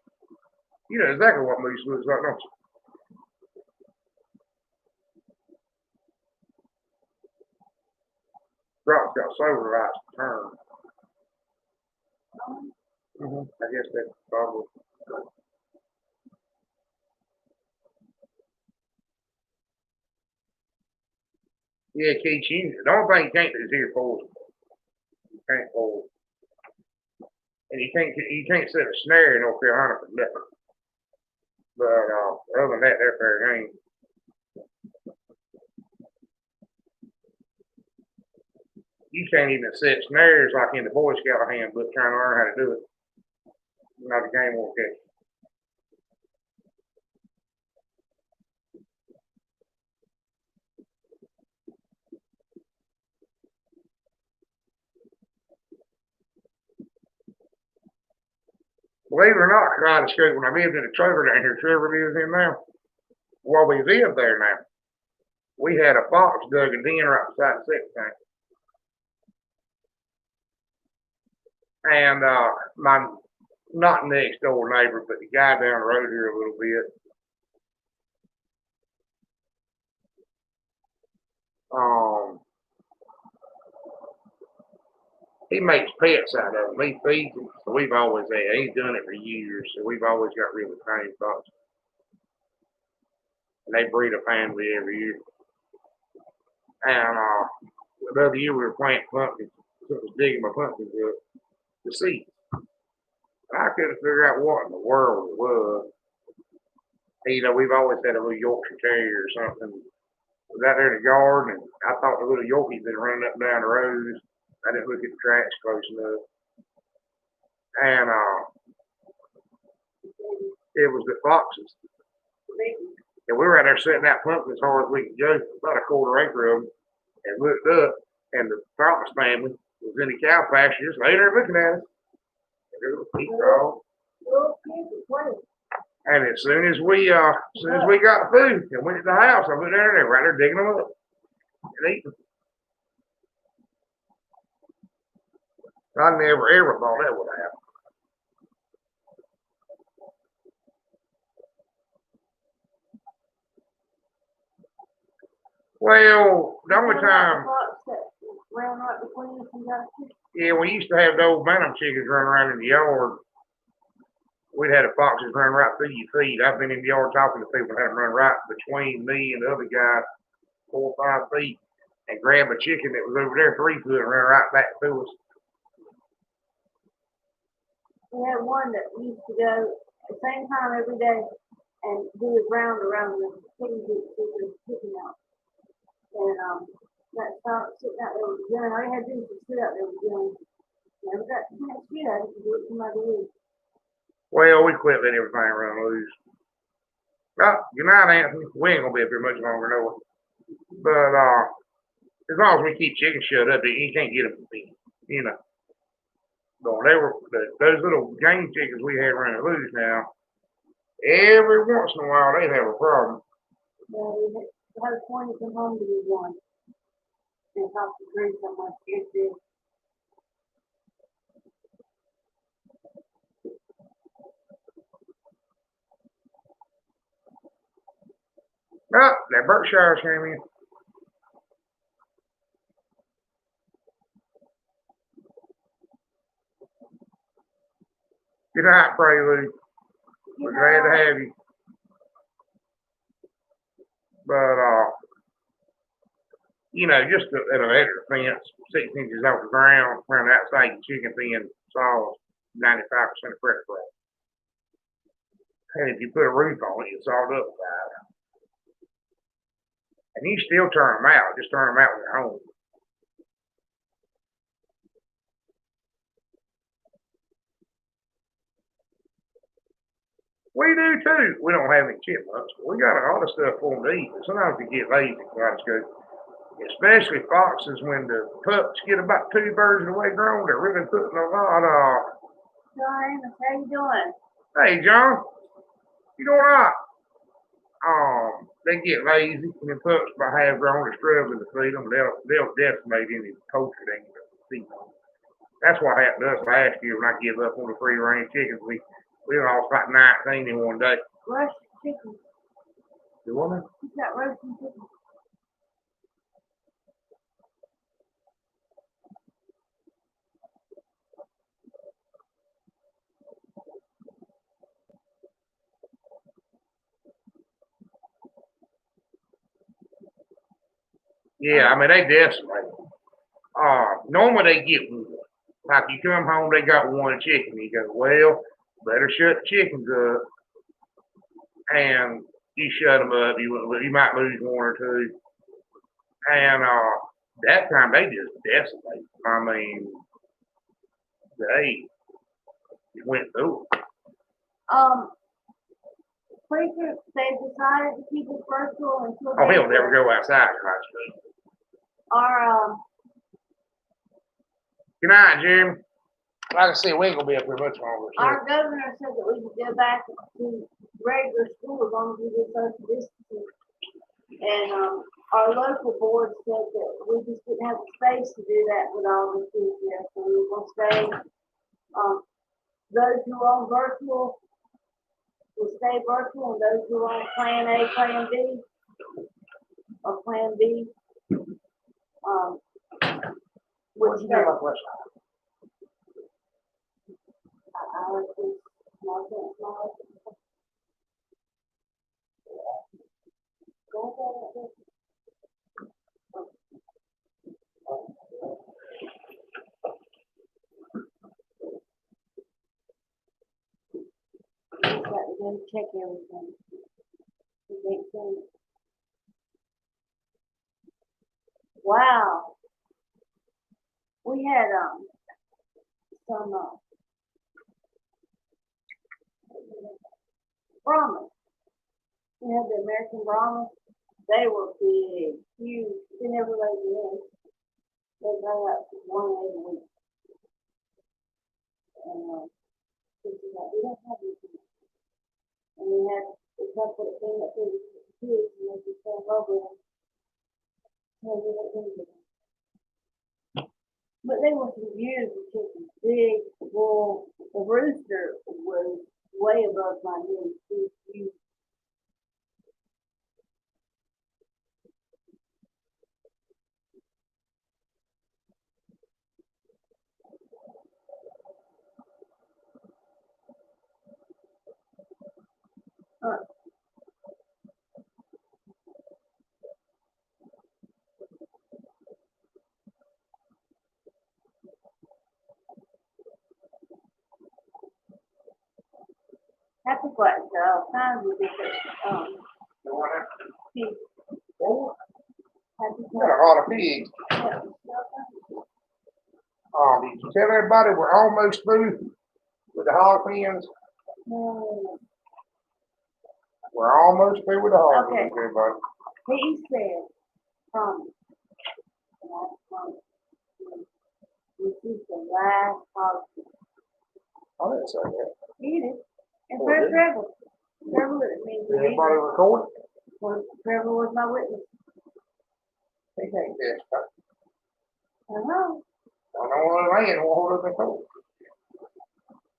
You know exactly what moose looks like, don't you? Rock's got solar lights to turn. I guess that's probably. Yeah, Keith, the only thing you can't do is hear poison. You can't poison. And you can't set a snare in North Carolina for nothing. But other than that, they're fair game. You can't even set snares like in the Boy Scout handbook trying to learn how to do it. Not the game won't catch. Believe it or not, Kaleidoscope, when I lived in the trailer down here, Trevor lives in now. While we lived there now, we had a fox dug a den right beside the septic tank. And my not next door neighbor, but the guy down the road here a little bit. He makes pets out of them. He feeds them. So we've always had. He's done it for years. So we've always got really tame foxes. And they breed a family every year. And the other year we were planting pumpkins. So I was digging my pumpkins up to seed. I couldn't figure out what in the world it was. You know, we've always had a little Yorkshire Terrier or something. I was out there in the yard, and I thought the little Yorkies been running up and down the road. I didn't look at the tracks close enough. And it was the foxes. And we were out there setting out pumpkins as hard as we could go, about a quarter acre of them, and looked up, and the fox family was in the cow pasture just laying there looking at us. And as soon as we got food and went to the house, I went there and they were right there digging them up and eating them. I never ever thought that would happen. Well, the only time. Yeah, we used to have the old bantam chickens running around in the yard. We'd had the foxes run right through your feet. I've been in the yard talking to people that had them run right between me and the other guy 4 or 5 feet and grab a chicken that was over there 3 foot and run right back through us. We had one that used to go at the same time every day and do his round around the chicken out. And that stopped sitting out there with the gun. All you had to do was sit out there with the gun. Never got to get out of it to do it somebody else. Well, we quit letting everything run loose. Well, good night, Anthony. We ain't gonna be up here much longer, no. But as long as we keep chickens shut up, you can't get them to feed, you know. But those little game chickens we had running loose now, every once in a while they'd have a problem. Yeah, we had a point to come home to be one. And talk to Grace so much. Oh, that Berkshires came in. Good night, Prelude. We're glad to have you. But you know, just an electric fence, 6 inches off the ground, around the outside the chicken pen solves 95% of pressure growth. And if you put a roof on it, it's all up side. And you still turn them out, just turn them out when you're home. We do too. We don't have any chipmunks, but we got a lot of stuff for them to eat. Sometimes we get lazy, especially foxes when the pups get about 2 birds of the way grown. They're really putting a lot of. John, how you doing? Hey, John. You doing all right? they get lazy and the pups by half grown are struggling to feed them. They'll decimate any poultry they can feed on. That's what happened to us last year when I gave up on the free range chickens. We lost like 19 in one day. Roasted chicken. The woman? Who's got roasted chicken? Yeah, I mean they decimate. Normally they get one. Like you come home, they got one chicken. You go, well, better shut the chickens up, and you shut them up. You might lose one or two, and that time they just decimate. I mean, they went through it. Preacher, they decided to keep it virtual until Oh, he'll never go outside tonight, Street. Our Good night, Jeremy. Like I said, we ain't gonna be up here much longer. So. our governor said that we could go back to regular school as long as we did social distancing. And our local board said that we just didn't have the space to do that with all the kids there. So we will stay. Those who are on virtual will stay virtual, and those who are on Plan A, Plan B, or Plan B, would stay. I was just small. Got to go check everything. Wow. We had some Brahmas. We had the American Brahmas. They were big, huge. They never laid eggs. They lay up 1 egg a week. And we don't have anything. And we had a couple that came up to the kids and they just fell over them. But they were some beautiful chickens, big, full. The rooster was way above my knees. He was huge. That's what all kinds of different pigs. Got a lot of pigs. Did you tell everybody we're almost through with the hog pens? We're almost through with the hog pens, everybody. He said, promise. This is the last hog pen. I didn't say that. He did. And Trevor looked at me. Did anybody record it? Well, Trevor was my witness. He can't testify. I know. I don't know what land will hold up in court.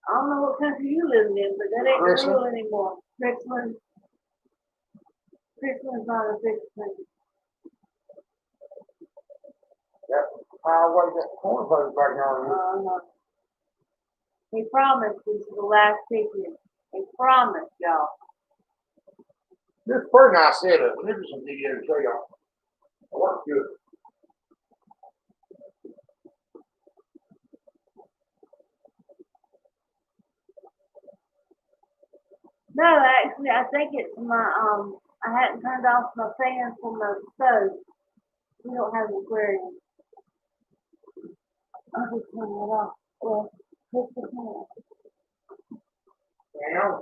I don't know what country you live in, but that ain't the rule anymore. Richmond's not a big country. That highway, that corn place back there. No. He promised this is the last picture. He promised y'all. This is pretty nice setup. This is some video to show y'all. It works good. No, actually, I think it's my, I hadn't turned off my fan from the stove. We don't have an aquarium. I'll just turn it off. Well, push the fan. Damn.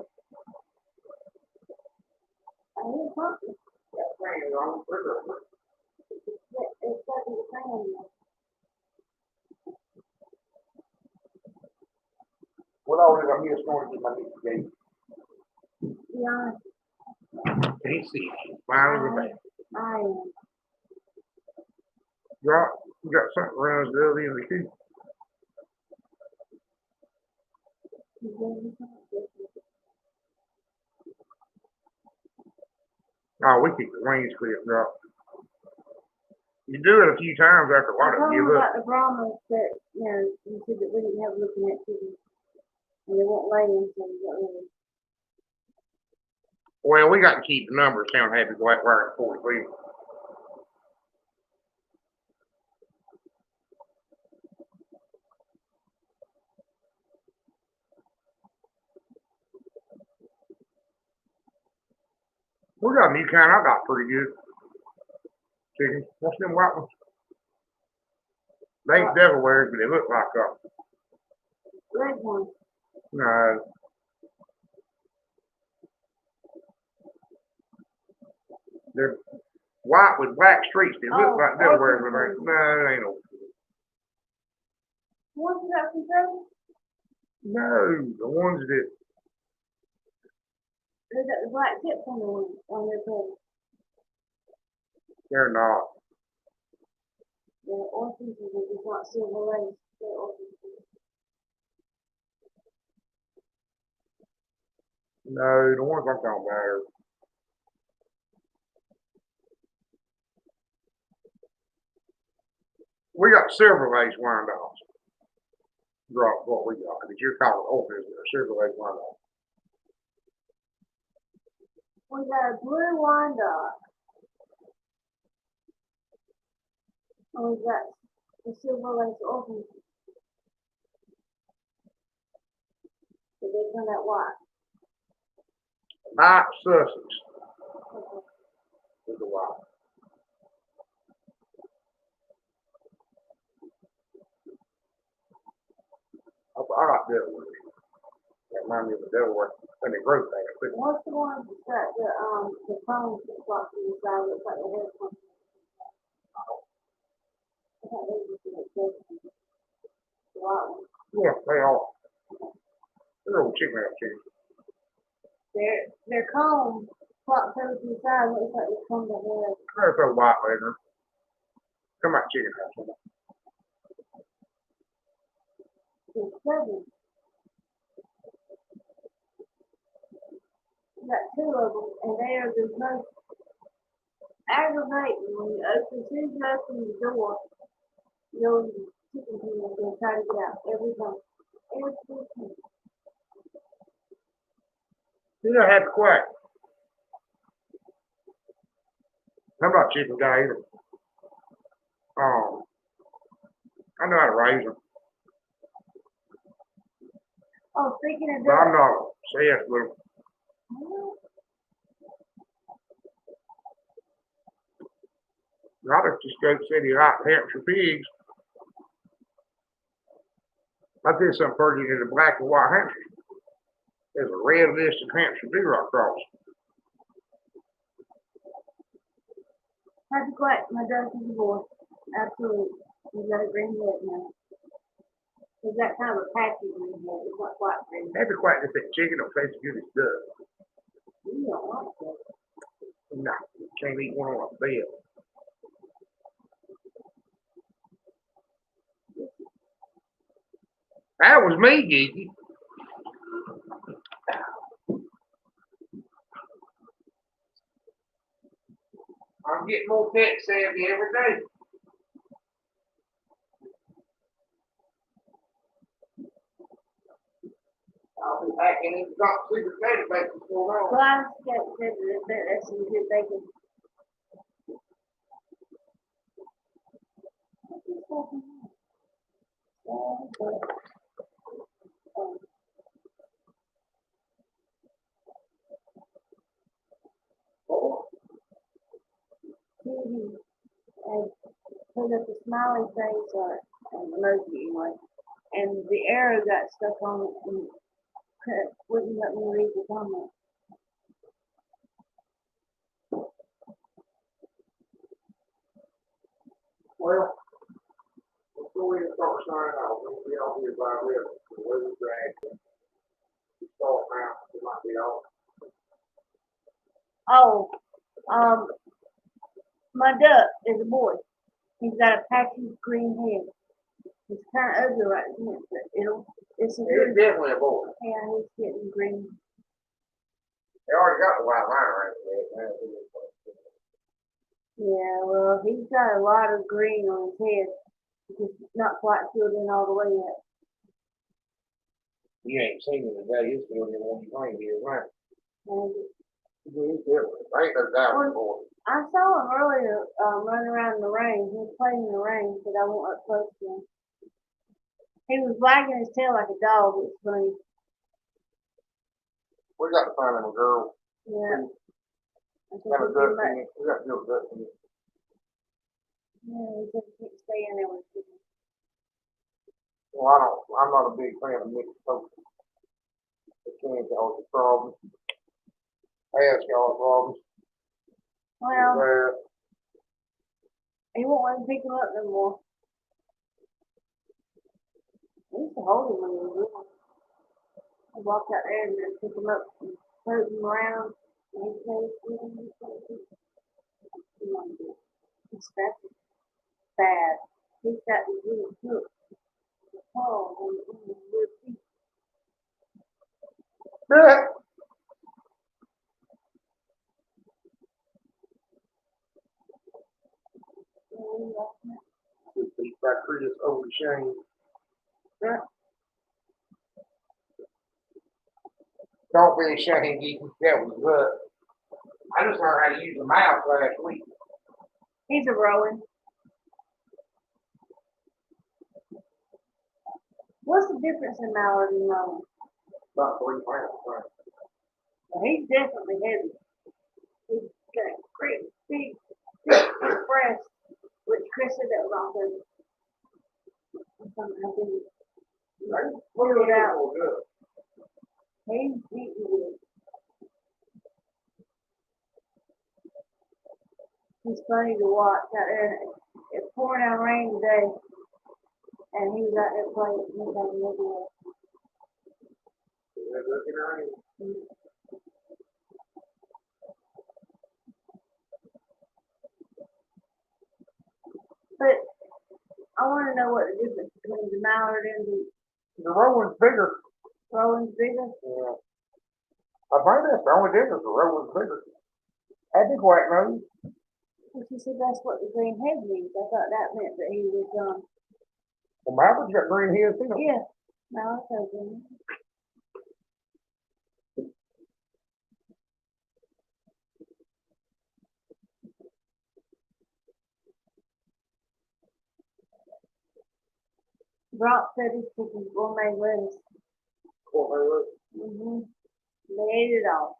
I hear something. That thing is on the trigger. It's got the fan there. What all did I miss going to get my new gate? Yeah. Can't see. Fine as a bat. I am. Drop. You got something runs the other end of the key. Oh, we keep the wings clipped, drop. You do it a few times after a I while, told give them up. about the promise that, you know, you said that we didn't have looking at TV. And they won't lay them, so we got rid of them. Well, we got to keep the numbers down happy black wire 43. We got a new kind I got pretty good. Chicken. What's them white ones? They ain't devil wares, but they look like Red one. no. They're white with black streaks. They look like devil wares, but they no, it ain't no. Ones you got from Joe? No, the ones that They got the black tips on their belly. they're not. The orphans is not silver lace. They're orphans. No, the ones I'm talking about are. We got silver lace Wyandottes. Drop what we got. But you're calling orphans or silver lace Wyandottes. We got a blue Wyandotte. And we got the silver lace orphans. But they turn out white. Night Sussex Okay. is the white. I got devil wares. That reminds me of the devil ware when they grow things. What's the one that's got the phones that block to the side looks like the head one? I thought they were the white one. Yeah, they are. They're old chicken out chicken. Their comb flops over to the side looks like they combed their head. There's a white leather. Come out chicken house. There's 7. You got 2 of them, and they are the most aggravating when you open, as soon as you open the door, your chicken pen is going to try to get out every time. Every time. You don't have to quack. I'm not a chicken guy either. I know how to raise them, Oh, speaking of but I'm that, not obsessed with them. I just go said he liked Hampshire pigs. I did some purging in the black and white Hampshire. There's a red listed Hampshire deer across. Happy Quack, my dog is a boy. Absolutely. He's got a green head now. He's got kind of a patchy green head. It's not quite green. Happy quite just that chicken don't taste as good as does. You don't like that. No, you can't eat one on a bed. That was me, Geeky. I'm getting more pet savvy every day. I'll be hacking into top secret database before long. Well, I said that's some good bacon. TV and put up a smiley face or an emoji anyway. And the arrow got stuck on it and wouldn't let me read the comment. Well, before we start signing off, we'll be out here by 11. The weather's dragging. We start now. It might be off. Oh, My duck is a boy. He's got a patchy green head. It's kind of ugly right now, but it's a It's good. definitely a boy. Yeah, he's getting green. They already got the white line right there. Yeah, well, he's got a lot of green on his head. Just not quite filled in all the way yet. You ain't seen him today. He's still in one plane here, right? And He's different. Ain't no doubt boy. I saw him earlier running around in the rain. He was playing in the rain, but I went up close to him. He was wagging his tail like a dog. It was funny. We got to find him a girl. Yeah. I think Have a he duck might. in it. We got to do a duck in it. Yeah, he said he can't stay in there with him. Well, I'm not a big fan of mixed folks. It can cause a problem. Has caused problems. Well, he won't want to pick him up no more. I used to hold him when he was little. I walked out there and then pick him up and put him around. And he'd play with him. He's scratching bad. He's got these little hooks. Oh, on his little feet. Yeah. Beat by Chris over Shane. Yeah. Don't be ashamed, Geeky. That was good. I just learned how to use the mouse last week. He's a Rowan. What's the difference in Mallard and Rowan? About 3 pounds, right? Well, he's definitely heavy. He's got a great big breast, which Chris said that was awesome. Something I didn't figure it out. He's eating good. He's funny to watch out there. It's pouring down rain today, and he was out there playing. He was having a good But I want to know what the difference between the Mallard and The Rowan's bigger. Rowan's bigger. Yeah. I think that's the only difference. The Rowan's bigger. That'd be quite nice. Well, she said that's what the green head means. I thought that meant that he was Well, Mallard's got green heads too. yeah. Mallard has green. Brock said his chickens gourmet lettuce. Mm-hmm. They ate it all.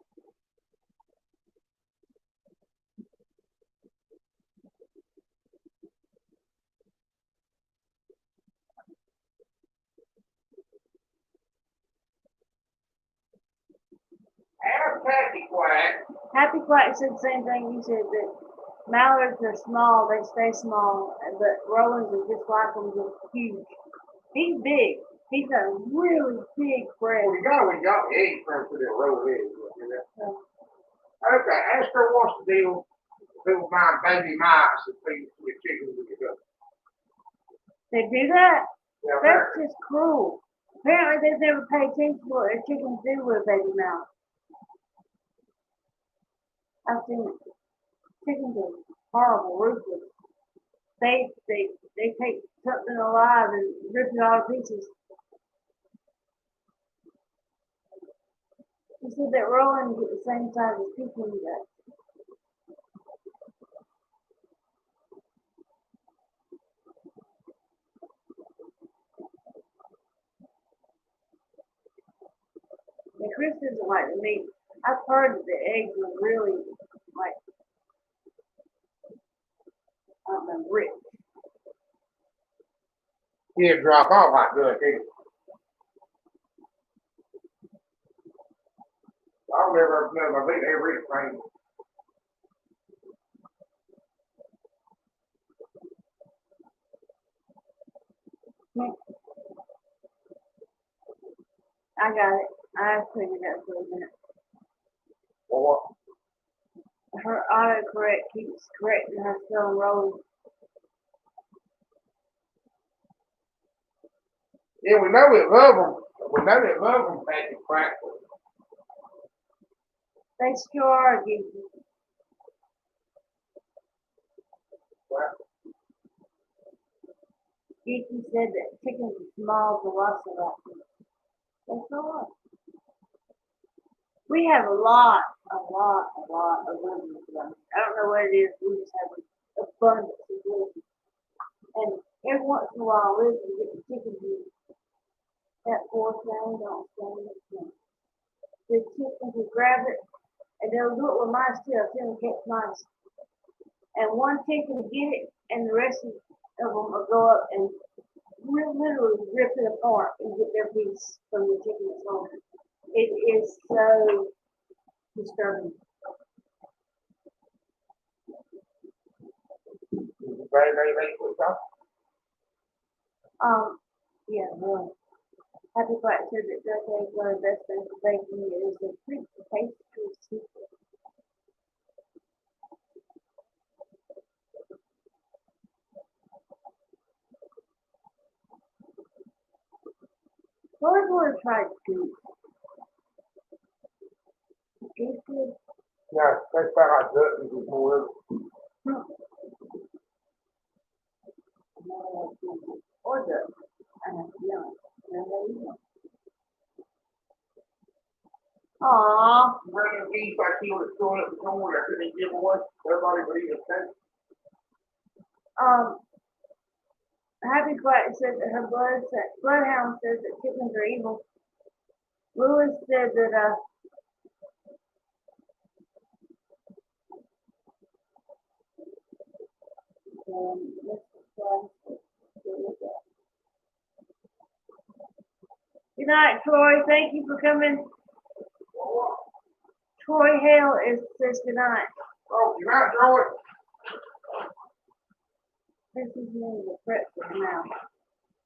Ask Happy Quack. Happy Quack said the same thing you said, that mallards are small, they stay small, but Rowans are just like them, just huge. He's big. He's got a really big breast. Well, we got the eggs from to that roll eggs. Okay, ask her what's the deal with my baby mice that feeds the chickens with the ducks. They do that? Yeah, That's just cruel. Apparently they've never paid attention to what their chickens do with a baby mouse. I've seen it. Chickens are horrible, ruthless. They take something alive and rip it all to pieces. You said that Rowan get the same size as Pekin does. And Chris doesn't like the meat. I've heard that the eggs are really like, I don't know, rich. He'd drop off like good too. I'll never beat every thing. I got it. I figured out for a minute. Well, what? her autocorrect keeps correcting her spelling wrong. Yeah, we know it love them. We know they love them, Patty Crack. They sure are, Gigi. Gigi said that chickens are small velociraptors. They sure are. We have a lot of living around. I don't know what it is. We just have an abundance of living. And every once in a while, Liz will get the chickens in. That poor thing don't stand a chance. The chickens will grab it, and they'll do it with mice too. I've seen them catch mice. And one chicken will get it, and the rest of them will go up and literally rip it apart and get their piece from the chicken that's home. It is so disturbing. Yeah, really. Happy Black said that duck eggs are the best thing for baking. It is a treat to taste to secret. Well, I've never tried goose. Goose good? Yeah, that's about like duck is more. Or duck. Yeah. Aww. Bringing beef, I see what's going up the corner. I couldn't give away. Everybody but even ten. Happy Quiet said that her bloodhound says that chickens are evil. Lewis said that good night, Troy. Thank you for coming. Troy Hale says good night. Oh, you're not throwing. This is the end of the breakfast now.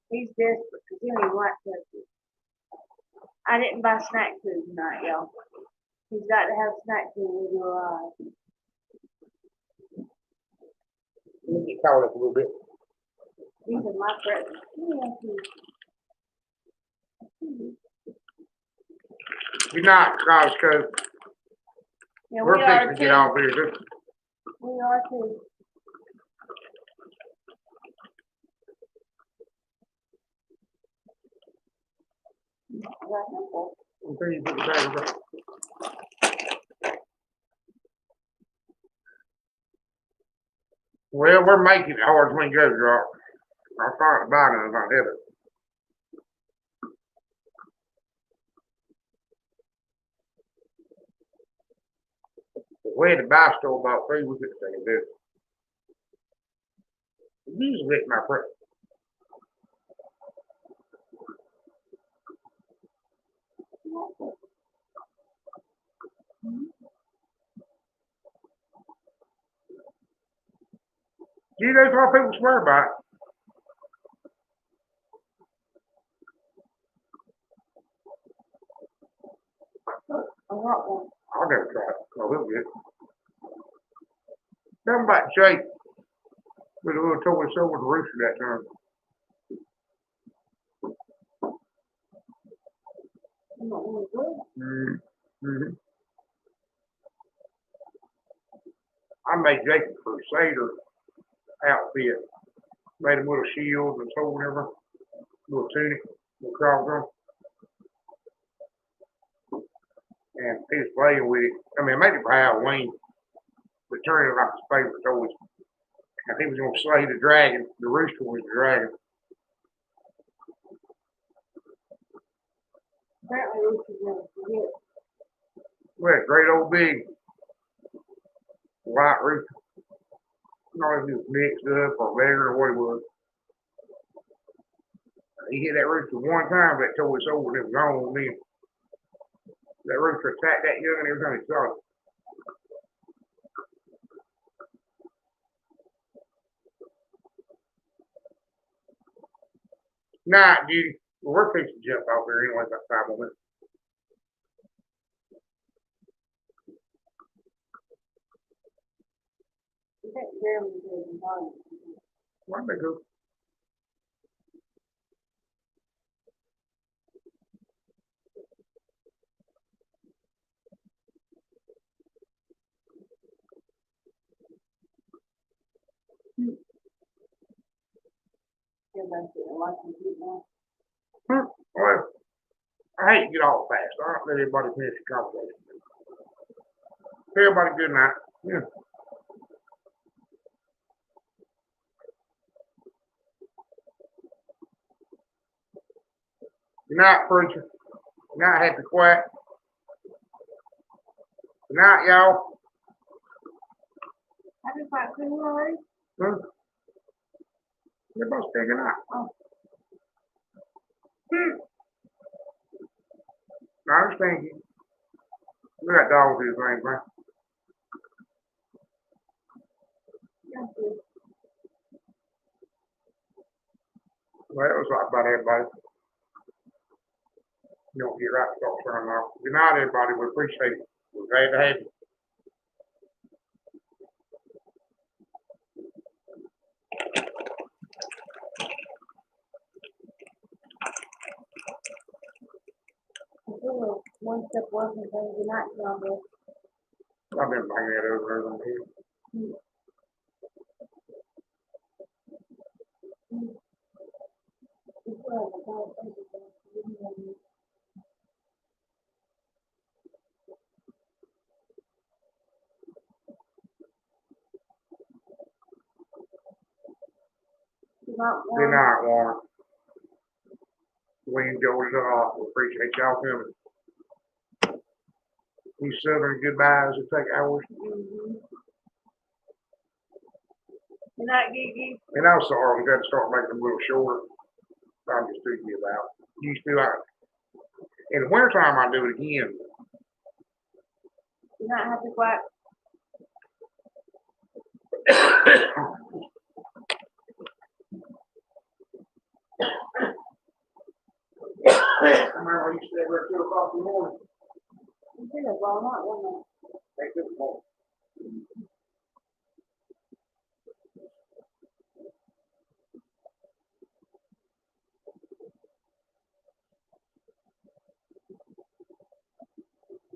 He's desperate because he only like cookies. I didn't buy snack food tonight, y'all. He's got to have snack food when you arrive. Let me get caught up a little bit. These are my breakfast. Good night, College Coach. Yeah, We're we are fixing to get off here. We are too. Until you put the batteries on. Well, we're making it hard as we can go, Drop. I'll find the bottom if I have it. If we had to buy store about 3 weeks ago, they do. Usually it's my prep. See, that's why people swear by it. I'll never try it. No, we'll get it. Tell them about Jake with a little toy show with the rooster that time. Mm-hmm. I made Jake a Crusader outfit. Made him little shields and so whatever. Little tunic, little cross on. And he was playing with it. I mean, I made it for Halloween, but turned it like his favorite toys. And he was going to slay the dragon. The rooster was the dragon. Apparently, roosters never forget. Well, great old big white rooster. I don't know if he was mixed up or bigger or what he was. He hit that rooster one time, that toy was over and it was on then. That rooster attacked that young and every time he saw it. Night, Judy. Well, we're fixing to jump out there anyway, about 5 more minutes. Jeremy said in Hollywood. Where'd they go? Everybody's getting a license now. Well, I hate to get off fast. I don't let everybody finish the conversation. Everybody good night. Yeah. Good night, preacher. Good night, Happy Quack. Good night, y'all. Happy Quack, cool already? Huh? Everybody's saying good night. Oh. I understand you. We got dogs in the same thing. Yeah, good. Well, that was like about everybody. You don't get right to talk turn off. Good night, everybody. We appreciate it. We're glad to have you. I feel like one step wasn't saying good night, John, but I've been banging that over and over here. it's like a conversation. Good night, Warren. We enjoyed it a lot. We appreciate y'all coming. These southern goodbyes will take hours. Mm-hmm. Good night, Gigi. And I'm sorry, we got to start making them a little shorter. I'm just too give out. Used to, in the wintertime, I do it again. Good night, Happy Quack. I remember I used to stay there at 2 o'clock in the morning. You did it well, not one night.